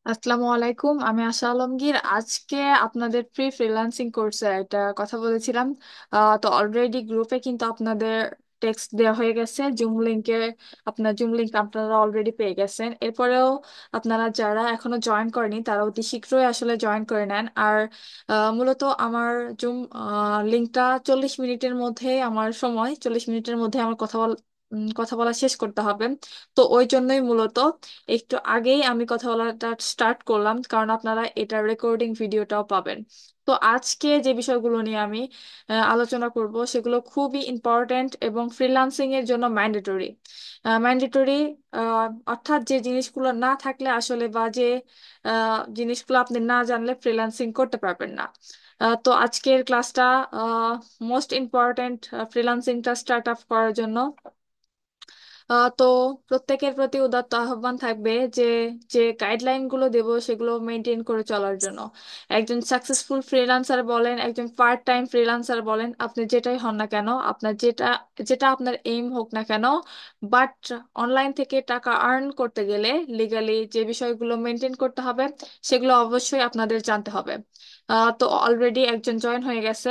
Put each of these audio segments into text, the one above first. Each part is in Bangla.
আসসালামু আলাইকুম, আমি আশা আলমগীর। আজকে আপনাদের ফ্রি ফ্রিল্যান্সিং কোর্সে একটা কথা বলেছিলাম। তো অলরেডি গ্রুপে কিন্তু আপনাদের টেক্সট দেওয়া হয়ে গেছে জুম লিংকে। আপনার জুম লিংক আপনারা অলরেডি পেয়ে গেছেন। এরপরেও আপনারা যারা এখনো জয়েন করেনি তারা অতি শীঘ্রই আসলে জয়েন করে নেন। আর মূলত আমার জুম লিংকটা 40 মিনিটের মধ্যে, আমার সময় 40 মিনিটের মধ্যে আমার কথা বলা শেষ করতে হবে। তো ওই জন্যই মূলত একটু আগেই আমি কথা বলাটা স্টার্ট করলাম, কারণ আপনারা এটার রেকর্ডিং ভিডিওটাও পাবেন। তো আজকে যে বিষয়গুলো নিয়ে আমি আলোচনা করব সেগুলো খুবই ইম্পর্ট্যান্ট এবং ফ্রিল্যান্সিং এর জন্য ম্যান্ডেটরি। ম্যান্ডেটরি অর্থাৎ যে জিনিসগুলো না থাকলে আসলে, বা যে জিনিসগুলো আপনি না জানলে ফ্রিল্যান্সিং করতে পারবেন না। তো আজকের ক্লাসটা মোস্ট ইম্পর্ট্যান্ট ফ্রিল্যান্সিংটা স্টার্ট আপ করার জন্য। তো প্রত্যেকের প্রতি উদাত্ত আহ্বান থাকবে যে যে গাইডলাইন গুলো দেব সেগুলো মেনটেন করে চলার জন্য। একজন সাকসেসফুল ফ্রিল্যান্সার বলেন, একজন পার্ট টাইম ফ্রিল্যান্সার বলেন, আপনি যেটাই হন না কেন, আপনার যেটা যেটা আপনার এইম হোক না কেন, বাট অনলাইন থেকে টাকা আর্ন করতে গেলে লিগালি যে বিষয়গুলো মেনটেন করতে হবে সেগুলো অবশ্যই আপনাদের জানতে হবে। তো অলরেডি একজন জয়েন হয়ে গেছে।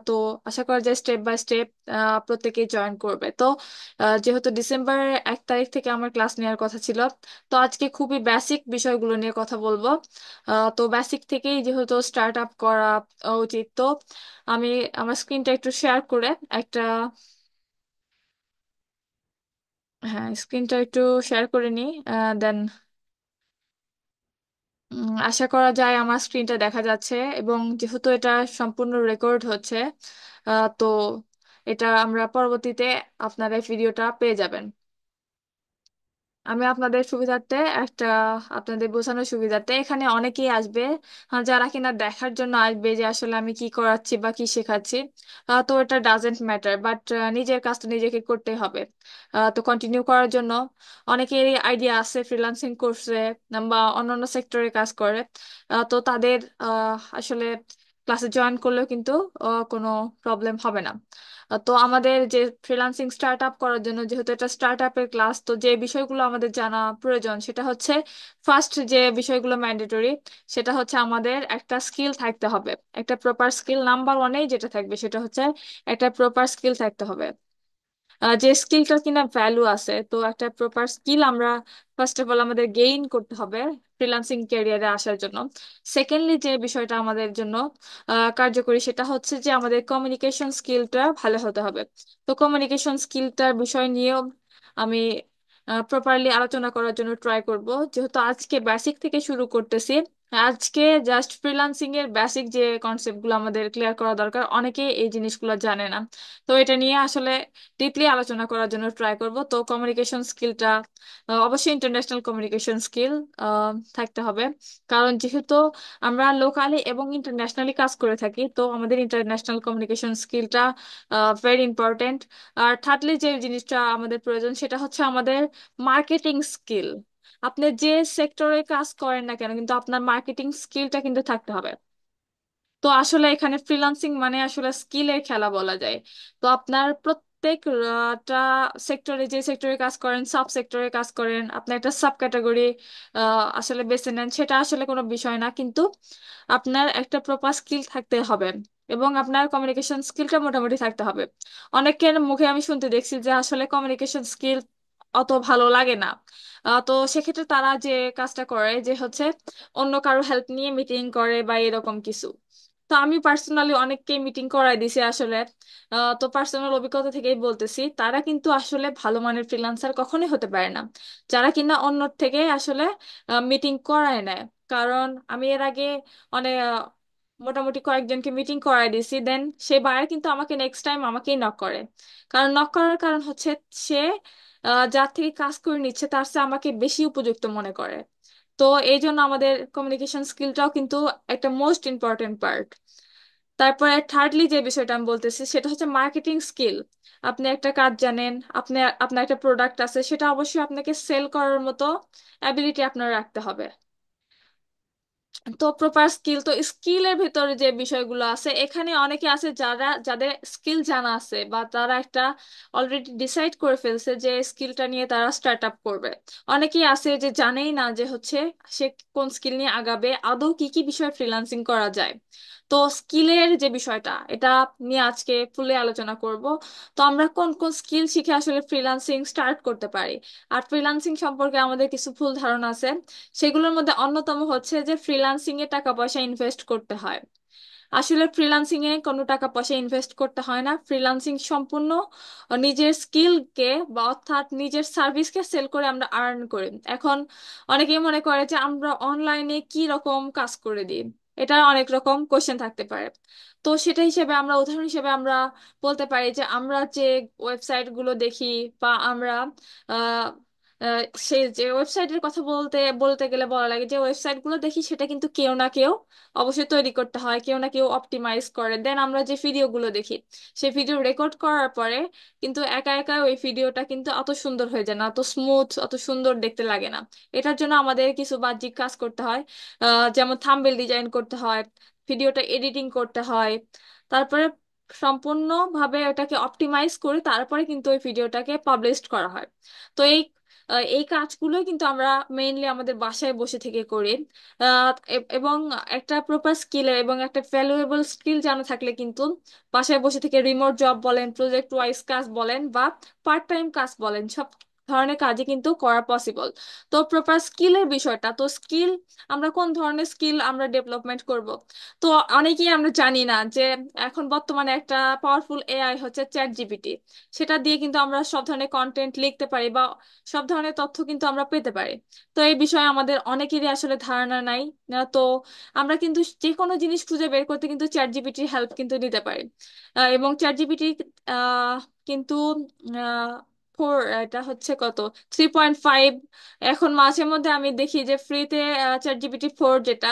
তো আশা করা যায় স্টেপ বাই স্টেপ প্রত্যেকেই জয়েন করবে। তো যেহেতু ডিসেম্বরের 1 তারিখ থেকে আমার ক্লাস নেওয়ার কথা ছিল, তো আজকে খুবই বেসিক বিষয়গুলো নিয়ে কথা বলবো। তো বেসিক থেকেই যেহেতু স্টার্ট আপ করা উচিত, তো আমি আমার স্ক্রিনটা একটু শেয়ার করে একটা, হ্যাঁ, স্ক্রিনটা একটু শেয়ার করে নিই। দেন আশা করা যায় আমার স্ক্রিনটা দেখা যাচ্ছে, এবং যেহেতু এটা সম্পূর্ণ রেকর্ড হচ্ছে, তো এটা আমরা পরবর্তীতে আপনারা এই ভিডিওটা পেয়ে যাবেন। আমি আপনাদের সুবিধার্থে একটা, আপনাদের বোঝানোর সুবিধার্থে এখানে অনেকেই আসবে যারা কিনা দেখার জন্য আসবে যে আসলে আমি কি করাচ্ছি বা কি শেখাচ্ছি। তো এটা ডাজেন্ট ম্যাটার, বাট নিজের কাজটা নিজেকে করতে হবে। তো কন্টিনিউ করার জন্য অনেকেরই আইডিয়া আছে ফ্রিল্যান্সিং কোর্সে বা অন্যান্য সেক্টরে কাজ করে। তো তাদের আসলে ক্লাসে জয়েন করলেও কিন্তু কোনো প্রবলেম হবে না। তো আমাদের যে ফ্রিল্যান্সিং স্টার্ট আপ করার জন্য, যেহেতু এটা স্টার্ট আপের ক্লাস, তো যে বিষয়গুলো আমাদের জানা প্রয়োজন সেটা হচ্ছে, ফার্স্ট যে বিষয়গুলো ম্যান্ডেটরি, সেটা হচ্ছে আমাদের একটা স্কিল থাকতে হবে। একটা প্রপার স্কিল, নাম্বার ওয়ানেই যেটা থাকবে সেটা হচ্ছে একটা প্রপার স্কিল থাকতে হবে। যে স্কিলটার কিনা ভ্যালু আছে, তো একটা প্রপার স্কিল আমরা ফার্স্ট অফ অল আমাদের গেইন করতে হবে ফ্রিল্যান্সিং ক্যারিয়ারে আসার জন্য। সেকেন্ডলি যে বিষয়টা আমাদের জন্য কার্যকরী সেটা হচ্ছে যে আমাদের কমিউনিকেশন স্কিলটা ভালো হতে হবে। তো কমিউনিকেশন স্কিলটার বিষয় নিয়েও আমি প্রপারলি আলোচনা করার জন্য ট্রাই করব, যেহেতু আজকে বেসিক থেকে শুরু করতেছি। আজকে জাস্ট ফ্রিল্যান্সিং এর বেসিক যে কনসেপ্ট গুলো আমাদের ক্লিয়ার করা দরকার, অনেকে এই জিনিসগুলো জানে না। তো এটা নিয়ে আসলে ডিপলি আলোচনা করার জন্য ট্রাই করব। তো কমিউনিকেশন স্কিলটা অবশ্যই ইন্টারন্যাশনাল কমিউনিকেশন স্কিল থাকতে হবে, কারণ যেহেতু আমরা লোকালি এবং ইন্টারন্যাশনালি কাজ করে থাকি, তো আমাদের ইন্টারন্যাশনাল কমিউনিকেশন স্কিলটা ভেরি ইম্পর্টেন্ট। আর থার্ডলি যে জিনিসটা আমাদের প্রয়োজন সেটা হচ্ছে আমাদের মার্কেটিং স্কিল। আপনি যে সেক্টরে কাজ করেন না কেন, কিন্তু আপনার মার্কেটিং স্কিলটা কিন্তু থাকতে হবে। তো আসলে এখানে ফ্রিল্যান্সিং মানে আসলে স্কিলের খেলা বলা যায়। তো আপনার প্রত্যেকটা সেক্টরে, যে সেক্টরে কাজ করেন, সাব সেক্টরে কাজ করেন, আপনি একটা সাব ক্যাটাগরি আসলে বেছে নেন, সেটা আসলে কোনো বিষয় না, কিন্তু আপনার একটা প্রপার স্কিল থাকতে হবে এবং আপনার কমিউনিকেশন স্কিলটা মোটামুটি থাকতে হবে। অনেকের মুখে আমি শুনতে দেখছি যে আসলে কমিউনিকেশন স্কিল অত ভালো লাগে না। তো সেক্ষেত্রে তারা যে কাজটা করে যে হচ্ছে অন্য কারো হেল্প নিয়ে মিটিং করে বা এরকম কিছু। তো আমি পার্সোনালি অনেককে মিটিং করাই দিছি আসলে। তো পার্সোনাল অভিজ্ঞতা থেকেই বলতেছি, তারা কিন্তু আসলে ভালো মানের ফ্রিল্যান্সার কখনোই হতে পারে না যারা কিনা অন্য থেকে আসলে মিটিং করায় নেয়। কারণ আমি এর আগে অনেক মোটামুটি কয়েকজনকে মিটিং করাই দিছি, দেন সে বায়ার কিন্তু আমাকে নেক্সট টাইম আমাকেই নক করে। কারণ নক করার কারণ হচ্ছে সে যার থেকে কাজ করে নিচ্ছে তার চেয়ে আমাকে বেশি উপযুক্ত মনে করে। তো এই জন্য আমাদের কমিউনিকেশন স্কিলটাও কিন্তু একটা মোস্ট ইম্পর্টেন্ট পার্ট। তারপরে থার্ডলি যে বিষয়টা আমি বলতেছি সেটা হচ্ছে মার্কেটিং স্কিল। আপনি একটা কাজ জানেন, আপনি, আপনার একটা প্রোডাক্ট আছে, সেটা অবশ্যই আপনাকে সেল করার মতো অ্যাবিলিটি আপনার রাখতে হবে। তো প্রপার স্কিল, তো স্কিলের ভিতরে যে বিষয়গুলো আছে, এখানে অনেকে আছে যাদের স্কিল জানা আছে বা তারা একটা অলরেডি ডিসাইড করে ফেলছে যে স্কিলটা নিয়ে তারা স্টার্ট আপ করবে। অনেকেই আছে যে জানেই না যে হচ্ছে সে কোন স্কিল নিয়ে আগাবে, আদৌ কি কি বিষয়ে ফ্রিল্যান্সিং করা যায়। তো স্কিলের যে বিষয়টা, এটা নিয়ে আজকে ফুলে আলোচনা করব। তো আমরা কোন কোন স্কিল শিখে আসলে ফ্রিল্যান্সিং স্টার্ট করতে পারি। আর ফ্রিল্যান্সিং সম্পর্কে আমাদের কিছু ভুল ধারণা আছে, সেগুলোর মধ্যে অন্যতম হচ্ছে যে ফ্রিল্যান্সিং এ টাকা পয়সা ইনভেস্ট করতে হয়। আসলে ফ্রিল্যান্সিং এ কোনো টাকা পয়সা ইনভেস্ট করতে হয় না। ফ্রিল্যান্সিং সম্পূর্ণ নিজের স্কিলকে বা অর্থাৎ নিজের সার্ভিসকে সেল করে আমরা আর্ন করি। এখন অনেকেই মনে করে যে আমরা অনলাইনে কি রকম কাজ করে দিই, এটা অনেক রকম কোশ্চেন থাকতে পারে। তো সেটা হিসেবে আমরা উদাহরণ হিসেবে আমরা বলতে পারি যে আমরা যে ওয়েবসাইট গুলো দেখি বা আমরা আহ আহ, সেই যে ওয়েবসাইটের কথা বলতে বলতে গেলে বলা লাগে যে ওয়েবসাইট গুলো দেখি, সেটা কিন্তু কেউ না কেউ অবশ্যই তৈরি করতে হয়, কেউ না কেউ অপটিমাইজ করে। দেন আমরা যে ভিডিওগুলো দেখি, সেই ভিডিও রেকর্ড করার পরে কিন্তু একা একা ওই ভিডিওটা কিন্তু অত সুন্দর হয়ে যায় না, অত স্মুথ, অত সুন্দর দেখতে লাগে না। এটার জন্য আমাদের কিছু বাহ্যিক কাজ করতে হয়। যেমন থাম্বনেল ডিজাইন করতে হয়, ভিডিওটা এডিটিং করতে হয়, তারপরে সম্পূর্ণভাবে ওটাকে অপটিমাইজ করে তারপরে কিন্তু ওই ভিডিওটাকে পাবলিশ করা হয়। তো এই কাজগুলোই কিন্তু আমরা মেইনলি আমাদের বাসায় বসে থেকে করি। এবং একটা প্রপার স্কিল এবং একটা ভ্যালুয়েবল স্কিল জানা থাকলে কিন্তু বাসায় বসে থেকে রিমোট জব বলেন, প্রজেক্ট ওয়াইজ কাজ বলেন বা পার্ট টাইম কাজ বলেন, সব ধরনের কাজই কিন্তু করা পসিবল। তো প্রপার স্কিলের বিষয়টা, তো স্কিল আমরা কোন ধরনের স্কিল আমরা ডেভেলপমেন্ট করব। তো অনেকেই আমরা জানি না যে এখন বর্তমানে একটা পাওয়ারফুল এআই হচ্ছে চ্যাট জিপিটি। সেটা দিয়ে কিন্তু আমরা সব ধরনের কন্টেন্ট লিখতে পারি বা সব ধরনের তথ্য কিন্তু আমরা পেতে পারি। তো এই বিষয়ে আমাদের অনেকেরই আসলে ধারণা নাই। তো আমরা কিন্তু যে কোনো জিনিস খুঁজে বের করতে কিন্তু চ্যাট জিপিটির হেল্প কিন্তু নিতে পারি। এবং চ্যাট জিপিটি কিন্তু আহ, ফোর, এটা হচ্ছে কত, 3.5। এখন মাঝে মধ্যে আমি দেখি যে ফ্রিতে চ্যাট জিপিটি 4 যেটা,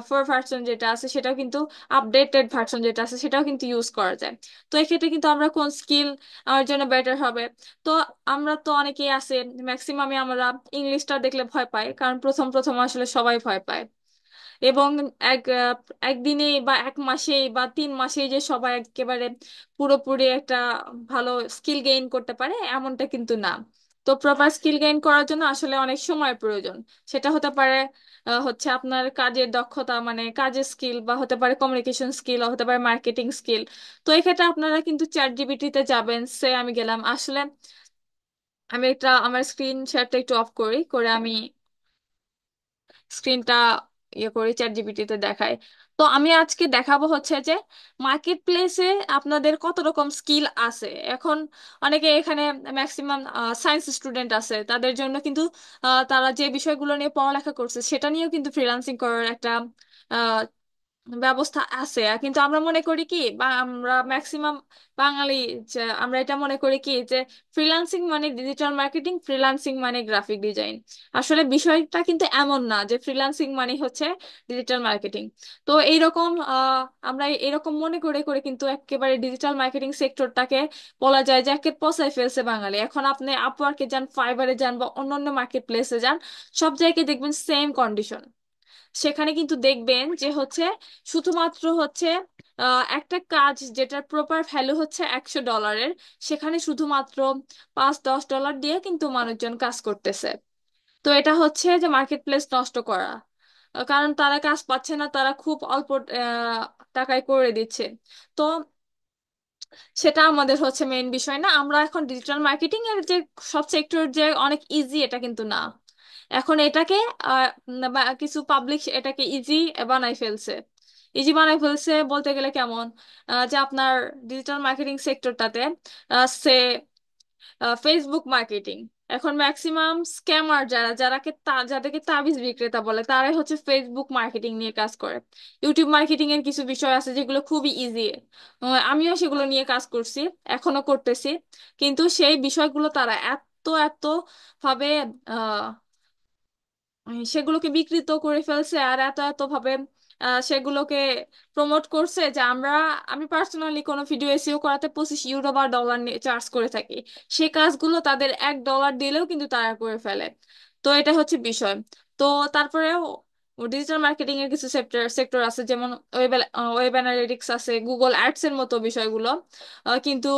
4 ভার্সন যেটা আছে, সেটাও কিন্তু আপডেটেড ভার্সন যেটা আছে সেটাও কিন্তু ইউজ করা যায়। তো এক্ষেত্রে কিন্তু আমরা কোন স্কিল আমার জন্য বেটার হবে। তো আমরা তো অনেকেই আছে, ম্যাক্সিমামই আমরা ইংলিশটা দেখলে ভয় পাই, কারণ প্রথম প্রথম আসলে সবাই ভয় পায়। এবং একদিনেই বা এক মাসেই বা 3 মাসেই যে সবাই একেবারে পুরোপুরি একটা ভালো স্কিল গেইন করতে পারে এমনটা কিন্তু না। তো প্রপার স্কিল গেইন করার জন্য আসলে অনেক সময় প্রয়োজন। সেটা হতে পারে হচ্ছে আপনার কাজের দক্ষতা, মানে কাজের স্কিল, বা হতে পারে কমিউনিকেশন স্কিল, হতে পারে মার্কেটিং স্কিল। তো এক্ষেত্রে আপনারা কিন্তু চ্যাট জিপিটিতে যাবেন, সে আমি গেলাম আসলে, আমি একটা আমার স্ক্রিন শেয়ারটা একটু অফ করি, করে আমি স্ক্রিনটা ইয়ে করে চ্যাট জিপিটিতে দেখায়। তো আমি আজকে দেখাবো হচ্ছে যে মার্কেট প্লেসে আপনাদের কত রকম স্কিল আছে। এখন অনেকে এখানে ম্যাক্সিমাম সায়েন্স স্টুডেন্ট আছে, তাদের জন্য কিন্তু তারা যে বিষয়গুলো নিয়ে পড়ালেখা করছে সেটা নিয়েও কিন্তু ফ্রিল্যান্সিং করার একটা ব্যবস্থা আছে। কিন্তু আমরা মনে করি কি, বা আমরা ম্যাক্সিমাম বাঙালি, যে আমরা এটা মনে করি কি যে ফ্রিল্যান্সিং মানে ডিজিটাল মার্কেটিং, ফ্রিল্যান্সিং মানে গ্রাফিক ডিজাইন। আসলে বিষয়টা কিন্তু এমন না যে ফ্রিল্যান্সিং মানে হচ্ছে ডিজিটাল মার্কেটিং। তো এইরকম আমরা এরকম মনে করে করে কিন্তু একেবারে ডিজিটাল মার্কেটিং সেক্টরটাকে বলা যায় যে একে পচায় ফেলছে বাঙালি। এখন আপনি আপওয়ার্কে যান, ফাইবারে যান বা অন্যান্য মার্কেট প্লেসে যান, সব জায়গায় দেখবেন সেম কন্ডিশন। সেখানে কিন্তু দেখবেন যে হচ্ছে শুধুমাত্র হচ্ছে একটা কাজ যেটার প্রপার ভ্যালু হচ্ছে $100, সেখানে শুধুমাত্র 5-10 ডলার দিয়ে কিন্তু মানুষজন কাজ করতেছে। তো এটা হচ্ছে যে মার্কেট প্লেস নষ্ট করা। কারণ তারা কাজ পাচ্ছে না, তারা খুব অল্প টাকায় করে দিচ্ছে। তো সেটা আমাদের হচ্ছে মেইন বিষয় না। আমরা এখন ডিজিটাল মার্কেটিং এর যে সব সেক্টর যে অনেক ইজি, এটা কিন্তু না। এখন এটাকে বা কিছু পাবলিক এটাকে ইজি বানাই ফেলছে। ইজি বানাই ফেলছে বলতে গেলে কেমন, যে আপনার ডিজিটাল মার্কেটিং সেক্টরটাতে সে ফেসবুক মার্কেটিং, এখন ম্যাক্সিমাম স্ক্যামার যারা যাদেরকে তাবিজ বিক্রেতা বলে, তারাই হচ্ছে ফেসবুক মার্কেটিং নিয়ে কাজ করে। ইউটিউব মার্কেটিং এর কিছু বিষয় আছে যেগুলো খুবই ইজি, আমিও সেগুলো নিয়ে কাজ করছি, এখনো করতেছি। কিন্তু সেই বিষয়গুলো তারা এত এত ভাবে সেগুলোকে বিকৃত করে ফেলছে, আর এত এত ভাবে সেগুলোকে প্রমোট করছে যে আমি পার্সোনালি কোনো ভিডিও এসইও করাতে 25 ইউরো বা ডলার চার্জ করে থাকি। সেই কাজগুলো তাদের $1 দিলেও কিন্তু তারা করে ফেলে। তো এটা হচ্ছে বিষয়। তো তারপরেও ডিজিটাল মার্কেটিং এর কিছু সেক্টর সেক্টর আছে, যেমন ওয়েব ওয়েব অ্যানালিটিক্স আছে, গুগল অ্যাডস এর মতো বিষয়গুলো, কিন্তু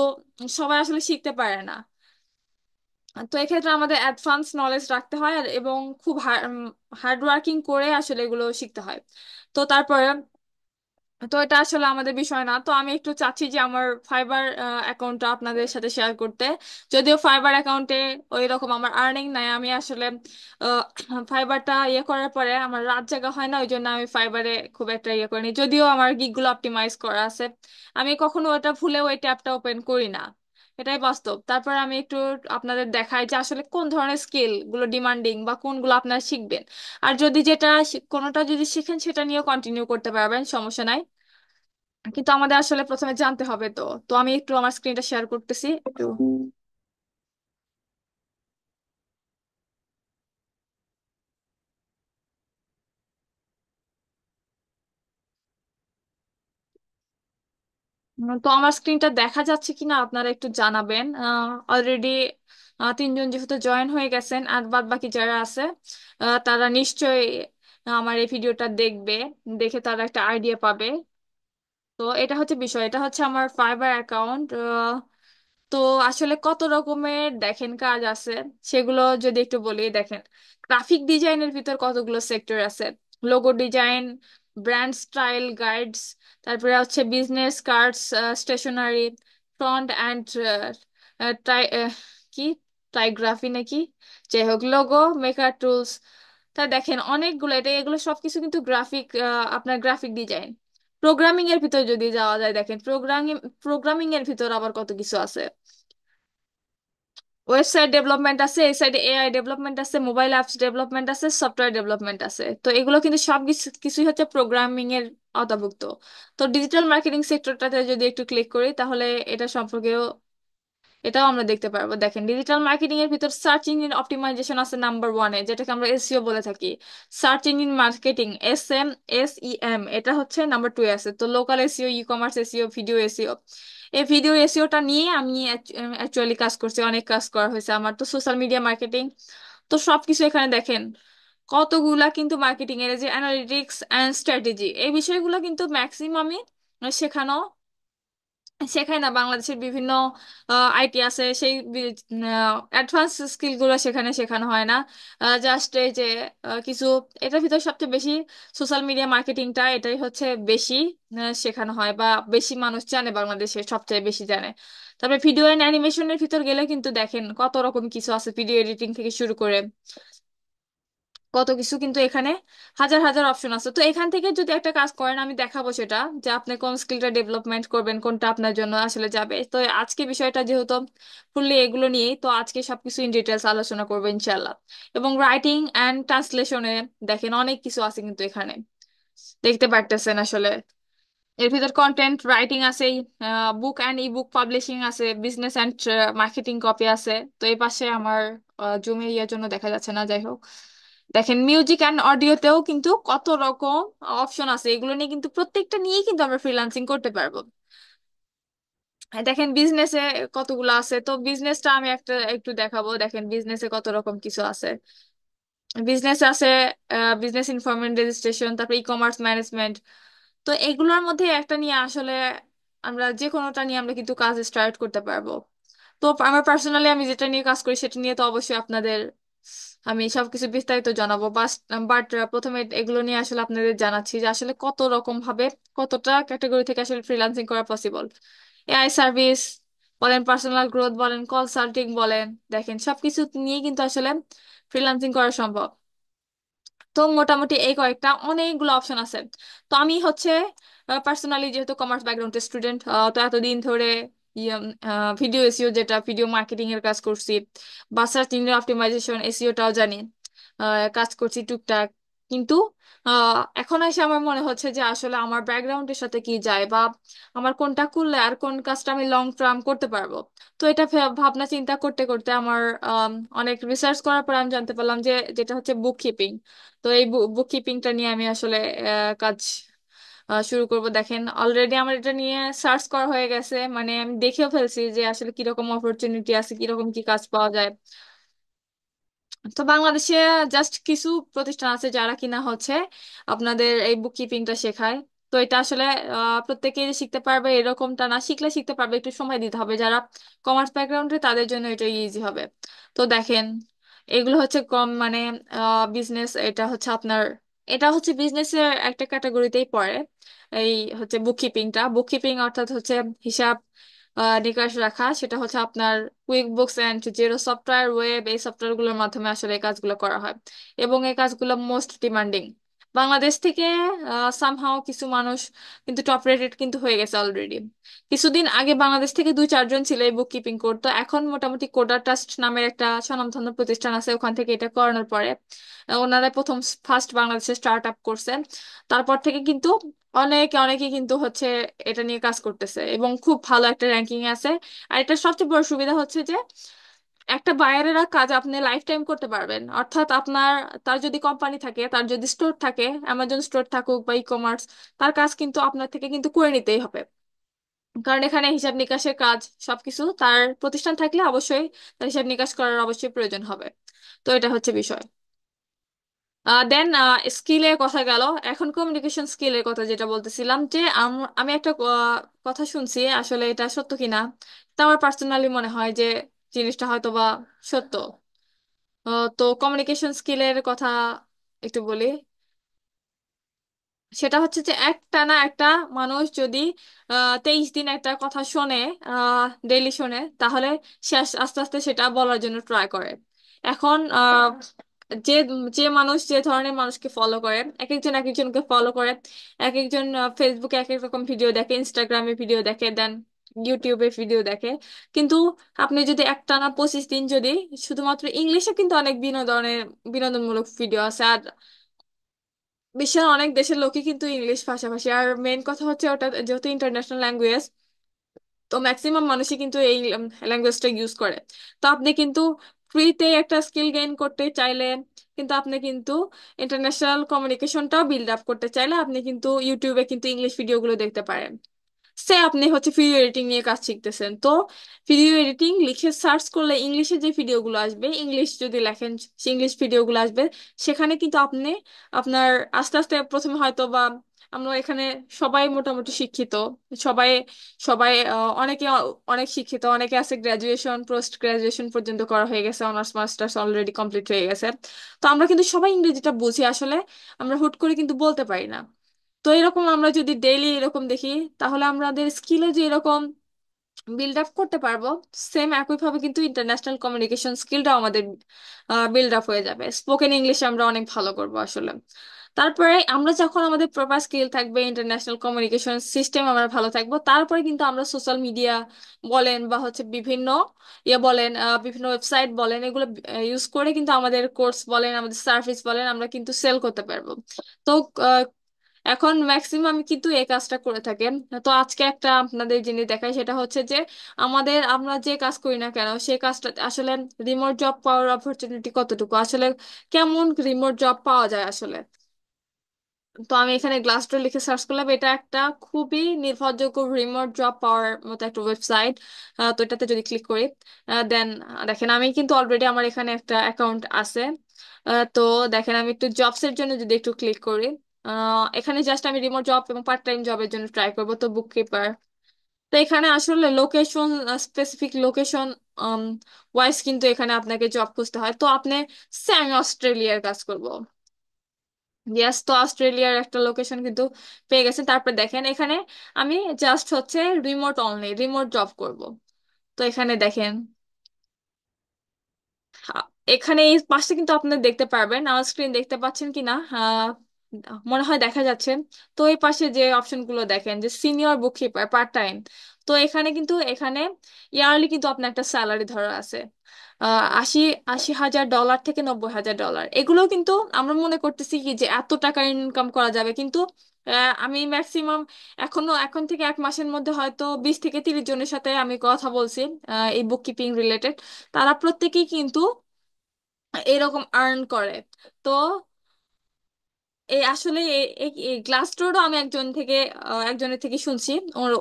সবাই আসলে শিখতে পারে না। তো এক্ষেত্রে আমাদের অ্যাডভান্স নলেজ রাখতে হয় এবং খুব হার্ড ওয়ার্কিং করে আসলে এগুলো শিখতে হয়। তো তারপরে, তো এটা আসলে আমাদের বিষয় না। তো আমি একটু চাচ্ছি যে আমার ফাইবার অ্যাকাউন্টটা আপনাদের সাথে শেয়ার করতে। যদিও ফাইবার অ্যাকাউন্টে ওই রকম আমার আর্নিং নাই, আমি আসলে ফাইবারটা ইয়ে করার পরে আমার রাত জাগা হয় না, ওই জন্য আমি ফাইবারে খুব একটা ইয়ে করিনি। যদিও আমার গিগগুলো অপটিমাইজ করা আছে, আমি কখনো ওটা ভুলে ওই ট্যাবটা ওপেন করি না। এটাই বাস্তব। তারপর আমি একটু আপনাদের দেখাই যে আসলে কোন ধরনের স্কিল গুলো ডিমান্ডিং বা কোনগুলো আপনারা শিখবেন। আর যদি যেটা কোনোটা যদি শিখেন সেটা নিয়েও কন্টিনিউ করতে পারবেন, সমস্যা নাই। কিন্তু আমাদের আসলে প্রথমে জানতে হবে। তো তো আমি একটু আমার স্ক্রিনটা শেয়ার করতেছি একটু। তো আমার স্ক্রিনটা দেখা যাচ্ছে কিনা আপনারা একটু জানাবেন। অলরেডি তিনজন যেহেতু জয়েন হয়ে গেছেন, আর বাদ বাকি যারা আছে তারা নিশ্চয়ই আমার এই ভিডিওটা দেখবে, দেখে তারা একটা আইডিয়া পাবে। তো এটা হচ্ছে বিষয়, এটা হচ্ছে আমার ফাইবার অ্যাকাউন্ট। তো আসলে কত রকমের দেখেন কাজ আছে, সেগুলো যদি একটু বলি। দেখেন, গ্রাফিক ডিজাইনের ভিতর কতগুলো সেক্টর আছে: logo design, brand style guides, তারপরে হচ্ছে business cards, stationery, front and কি টাইগ্রাফি নাকি, যাই হোক, লোগো মেকার টুলস। তা দেখেন অনেকগুলো, এটা এগুলো সবকিছু কিন্তু গ্রাফিক, আপনার গ্রাফিক ডিজাইন। প্রোগ্রামিং এর ভিতর যদি যাওয়া যায়, দেখেন প্রোগ্রামিং প্রোগ্রামিং এর ভিতর আবার কত কিছু আছে। ওয়েবসাইট ডেভেলপমেন্ট আছে, এই সাইডে এআই ডেভেলপমেন্ট আছে, মোবাইল অ্যাপস ডেভেলপমেন্ট আছে, সফটওয়্যার ডেভেলপমেন্ট আছে। তো এগুলো কিন্তু সব কিছুই হচ্ছে প্রোগ্রামিং এর আওতাভুক্ত। তো ডিজিটাল মার্কেটিং সেক্টরটাতে যদি একটু ক্লিক করি, তাহলে এটা সম্পর্কেও এটাও আমরা দেখতে পারবো। দেখেন, ডিজিটাল মার্কেটিং এর ভিতর সার্চ ইঞ্জিন অপটিমাইজেশন আছে নাম্বার ওয়ানে, যেটাকে আমরা এসইও বলে থাকি। সার্চ ইঞ্জিন মার্কেটিং, SEM, এটা হচ্ছে নাম্বার টু এ আছে। তো local SEO, e commerce SEO, video SEO, এই ভিডিও এসইওটা নিয়ে আমি অ্যাকচুয়ালি কাজ করছি, অনেক কাজ করা হয়েছে আমার। তো সোশ্যাল মিডিয়া মার্কেটিং, তো সবকিছু এখানে দেখেন কতগুলা কিন্তু মার্কেটিং এর যে অ্যানালিটিক্স অ্যান্ড স্ট্র্যাটেজি, এই বিষয়গুলো কিন্তু ম্যাক্সিমামই শেখানো শেখায় না। বাংলাদেশের বিভিন্ন আইটি আছে, সেই অ্যাডভান্স স্কিল গুলো সেখানে শেখানো হয় না। জাস্ট এই যে কিছু, এটার ভিতর সবচেয়ে বেশি সোশ্যাল মিডিয়া মার্কেটিংটা, এটাই হচ্ছে বেশি শেখানো হয় বা বেশি মানুষ জানে, বাংলাদেশে সবচেয়ে বেশি জানে। তারপরে ভিডিও এন্ড অ্যানিমেশনের ভিতর গেলে কিন্তু দেখেন কত রকম কিছু আছে, ভিডিও এডিটিং থেকে শুরু করে কত কিছু কিন্তু এখানে, হাজার হাজার অপশন আছে। তো এখান থেকে যদি একটা কাজ করেন, আমি দেখাবো সেটা, যে আপনি কোন স্কিলটা ডেভেলপমেন্ট করবেন, কোনটা আপনার জন্য আসলে যাবে। তো আজকে বিষয়টা যেহেতু ফুললি এগুলো নিয়েই, তো আজকে সবকিছু ইন ডিটেলস আলোচনা করবো ইনশাল্লাহ। এবং রাইটিং অ্যান্ড ট্রান্সলেশনে দেখেন অনেক কিছু আছে কিন্তু এখানে, দেখতে পারতেছেন আসলে। এর ভিতর কন্টেন্ট রাইটিং আছে, book and E book publishing আছে, বিজনেস অ্যান্ড মার্কেটিং কপি আছে। তো এই পাশে আমার জুমে ইয়ার জন্য দেখা যাচ্ছে না, যাই হোক। দেখেন মিউজিক অ্যান্ড অডিওতেও কিন্তু কত রকম অপশন আছে, এগুলো নিয়ে কিন্তু প্রত্যেকটা নিয়েই কিন্তু আমরা ফ্রিল্যান্সিং করতে পারবো। দেখেন বিজনেসে কতগুলো আছে, তো বিজনেসটা আমি একটু দেখাবো। দেখেন বিজনেসে কত রকম কিছু আছে। বিজনেস আছে বিজনেস ইনফরমেশন রেজিস্ট্রেশন, তারপর ই কমার্স ম্যানেজমেন্ট। তো এগুলোর মধ্যে একটা নিয়ে আসলে আমরা যে কোনোটা নিয়ে আমরা কিন্তু কাজ স্টার্ট করতে পারবো। তো আমার পার্সোনালি আমি যেটা নিয়ে কাজ করি সেটা নিয়ে তো অবশ্যই আপনাদের আমি সবকিছু বিস্তারিত জানাবো। বাট প্রথমে এগুলো নিয়ে আসলে আপনাদের জানাচ্ছি যে আসলে কত রকম ভাবে, কতটা ক্যাটাগরি থেকে আসলে ফ্রিল্যান্সিং করা পসিবল। এআই সার্ভিস বলেন, পার্সোনাল গ্রোথ বলেন, কনসাল্টিং বলেন, দেখেন সবকিছু নিয়ে কিন্তু আসলে ফ্রিল্যান্সিং করা সম্ভব। তো মোটামুটি এই কয়েকটা অনেকগুলো অপশন আছে। তো আমি হচ্ছে পার্সোনালি যেহেতু কমার্স ব্যাকগ্রাউন্ডের স্টুডেন্ট, তো এতদিন ধরে ভিডিও এসইও, যেটা ভিডিও মার্কেটিং এর কাজ করছি, বা সার্চ ইঞ্জিন অপটিমাইজেশন এসইওটাও জানি, কাজ করছি টুকটাক। কিন্তু এখন এসে আমার মনে হচ্ছে যে আসলে আমার ব্যাকগ্রাউন্ডের সাথে কি যায়, বা আমার কোনটা করলে আর কোন কাজটা আমি লং টার্ম করতে পারবো। তো এটা ভাবনা চিন্তা করতে করতে আমার অনেক রিসার্চ করার পর আমি জানতে পারলাম যে যেটা হচ্ছে বুক কিপিং। তো এই বুক কিপিংটা নিয়ে আমি আসলে কাজ শুরু করব। দেখেন অলরেডি আমার এটা নিয়ে সার্চ করা হয়ে গেছে, মানে আমি দেখেও ফেলছি যে আসলে কিরকম অপরচুনিটি আছে, কিরকম কি কাজ পাওয়া যায়। তো বাংলাদেশে জাস্ট কিছু প্রতিষ্ঠান আছে যারা কিনা হচ্ছে আপনাদের এই বুক কিপিংটা শেখায়। তো এটা আসলে প্রত্যেকেই শিখতে পারবে এরকমটা না, শিখলে শিখতে পারবে, একটু সময় দিতে হবে। যারা কমার্স ব্যাকগ্রাউন্ডে তাদের জন্য এটা ইজি হবে। তো দেখেন, এগুলো হচ্ছে কম মানে বিজনেস, এটা হচ্ছে আপনার, এটা হচ্ছে বিজনেসের একটা ক্যাটাগরিতেই পড়ে। এই হচ্ছে বুককিপিংটা, বুককিপিং অর্থাৎ হচ্ছে হিসাব নিকাশ রাখা, সেটা হচ্ছে আপনার quick books and zero software, web, এই সফটওয়্যারগুলোর মাধ্যমে আসলে এই কাজগুলো করা হয়। এবং এই কাজগুলো মোস্ট ডিমান্ডিং। বাংলাদেশ থেকে সামহাও কিছু মানুষ কিন্তু টপ রেটেড কিন্তু হয়ে গেছে অলরেডি। কিছুদিন আগে বাংলাদেশ থেকে 2-4 জন ছিল এই বুক কিপিং করতো, এখন মোটামুটি কোডা ট্রাস্ট নামের একটা স্বনামধন্য প্রতিষ্ঠান আছে, ওখান থেকে এটা করানোর পরে ওনারা প্রথম ফার্স্ট বাংলাদেশে স্টার্ট আপ করছেন। তারপর থেকে কিন্তু অনেকে অনেকে কিন্তু হচ্ছে এটা নিয়ে কাজ করতেছে এবং খুব ভালো একটা র্যাঙ্কিং আছে। আর এটা সবচেয়ে বড় সুবিধা হচ্ছে যে একটা বায়ারেরা কাজ আপনি লাইফ টাইম করতে পারবেন। অর্থাৎ আপনার, তার যদি কোম্পানি থাকে, তার যদি স্টোর থাকে, অ্যামাজন স্টোর থাকুক বা ই কমার্স, তার কাজ কিন্তু আপনার থেকে কিন্তু করে নিতেই হবে। কারণ এখানে হিসাব নিকাশের কাজ সবকিছু তার প্রতিষ্ঠান থাকলে অবশ্যই তার হিসাব নিকাশ করার অবশ্যই প্রয়োজন হবে। তো এটা হচ্ছে বিষয়। দেন স্কিলের কথা গেল, এখন কমিউনিকেশন স্কিলের কথা যেটা বলতেছিলাম, যে আমি একটা কথা শুনছি, আসলে এটা সত্য কিনা তা আমার পার্সোনালি মনে হয় যে জিনিসটা হয়তো বা সত্য। তো কমিউনিকেশন স্কিলের কথা একটু বলি। সেটা হচ্ছে যে একটানা একটা মানুষ যদি 23 দিন একটা কথা শোনে, ডেইলি শোনে, তাহলে সে আস্তে আস্তে সেটা বলার জন্য ট্রাই করে। এখন যে যে মানুষ যে ধরনের মানুষকে ফলো করে, এক একজন এক একজনকে ফলো করে, এক একজন ফেসবুকে এক এক রকম ভিডিও দেখে, ইনস্টাগ্রামে ভিডিও দেখে, দেন ইউটিউবে ভিডিও দেখে। কিন্তু আপনি যদি একটানা 25 দিন যদি শুধুমাত্র ইংলিশে, কিন্তু অনেক বিনোদনমূলক ভিডিও আছে, আর বিশ্বের অনেক দেশের লোকই কিন্তু ইংলিশ ভাষাভাষী। আর মেইন কথা হচ্ছে ওটা যেহেতু ইন্টারন্যাশনাল ল্যাঙ্গুয়েজ, তো ম্যাক্সিমাম মানুষই কিন্তু এই ল্যাঙ্গুয়েজটা ইউজ করে। তো আপনি কিন্তু ফ্রিতে একটা স্কিল গেইন করতে চাইলে, কিন্তু আপনি কিন্তু ইন্টারন্যাশনাল কমিউনিকেশনটাও বিল্ড আপ করতে চাইলে, আপনি কিন্তু ইউটিউবে কিন্তু ইংলিশ ভিডিওগুলো দেখতে পারেন। সে আপনি হচ্ছে ভিডিও এডিটিং নিয়ে কাজ শিখতেছেন, তো ভিডিও এডিটিং লিখে সার্চ করলে ইংলিশে যে ভিডিওগুলো আসবে, ইংলিশ যদি লেখেন ইংলিশ ভিডিওগুলো আসবে। সেখানে কিন্তু আপনি আপনার আস্তে আস্তে প্রথমে হয়তো বা, আমরা এখানে সবাই মোটামুটি শিক্ষিত, সবাই সবাই অনেকে অনেক শিক্ষিত, অনেকে আছে গ্রাজুয়েশন পোস্ট গ্রাজুয়েশন পর্যন্ত করা হয়ে গেছে, অনার্স মাস্টার্স অলরেডি কমপ্লিট হয়ে গেছে। তো আমরা কিন্তু সবাই ইংরেজিটা বুঝি আসলে, আমরা হুট করে কিন্তু বলতে পারি না। তো এরকম আমরা যদি ডেইলি এরকম দেখি, তাহলে আমাদের স্কিলও যে এরকম বিল্ড আপ করতে পারবো, সেম একইভাবে কিন্তু ইন্টারন্যাশনাল কমিউনিকেশন স্কিলটাও আমাদের বিল্ড আপ হয়ে যাবে। স্পোকেন ইংলিশে আমরা অনেক ভালো করবো আসলে। তারপরে আমরা যখন আমাদের প্রপার স্কিল থাকবে, ইন্টারন্যাশনাল কমিউনিকেশন সিস্টেম আমরা ভালো থাকবো, তারপরে কিন্তু আমরা সোশ্যাল মিডিয়া বলেন বা হচ্ছে বিভিন্ন বলেন, বিভিন্ন ওয়েবসাইট বলেন, এগুলো ইউজ করে কিন্তু আমাদের কোর্স বলেন, আমাদের সার্ভিস বলেন, আমরা কিন্তু সেল করতে পারবো। তো এখন ম্যাক্সিমাম কিন্তু এই কাজটা করে থাকে। তো আজকে একটা আপনাদের জিনিস দেখাই, সেটা হচ্ছে যে আমরা যে কাজ করি না কেন, সেই কাজটা আসলে রিমোট জব পাওয়ার অপরচুনিটি কতটুকু, আসলে কেমন রিমোট জব পাওয়া যায় আসলে। তো আমি এখানে গ্লাসডোর লিখে সার্চ করলাম, এটা একটা খুবই নির্ভরযোগ্য রিমোট জব পাওয়ার মতো একটা ওয়েবসাইট। তো এটাতে যদি ক্লিক করি, দেন দেখেন আমি কিন্তু অলরেডি আমার এখানে একটা অ্যাকাউন্ট আছে। তো দেখেন আমি একটু জবস এর জন্য যদি একটু ক্লিক করি, এখানে জাস্ট আমি রিমোট জব এবং পার্ট টাইম জবের জন্য ট্রাই করবো, তো বুক কিপার। তো এখানে আসলে লোকেশন, স্পেসিফিক লোকেশন ওয়াইজ কিন্তু এখানে আপনাকে জব খুঁজতে হয়। তো আপনি আমি অস্ট্রেলিয়ার কাজ করব, ইয়েস, তো অস্ট্রেলিয়ার একটা লোকেশন কিন্তু পেয়ে গেছে। তারপর দেখেন এখানে আমি জাস্ট হচ্ছে রিমোট অনলি, রিমোট জব করব। তো এখানে দেখেন, এখানে এই পাশে কিন্তু আপনারা দেখতে পারবেন, আমার স্ক্রিন দেখতে পাচ্ছেন কিনা মনে হয় দেখা যাচ্ছে। তো এই পাশে যে অপশনগুলো দেখেন, যে সিনিয়র বুক কিপার পার্ট টাইম, তো এখানে কিন্তু এখানে ইয়ারলি কিন্তু আপনার একটা স্যালারি ধরা আছে 80,000 ডলার থেকে 90,000 ডলার। এগুলো কিন্তু আমরা মনে করতেছি কি যে এত টাকা ইনকাম করা যাবে, কিন্তু আমি ম্যাক্সিমাম এখন থেকে 1 মাসের মধ্যে হয়তো 20 থেকে 30 জনের সাথে আমি কথা বলছি এই বুক কিপিং রিলেটেড, তারা প্রত্যেকেই কিন্তু এরকম আর্ন করে। তো এই আসলে এই গ্লাসডোরও আমি একজনের থেকে শুনছি।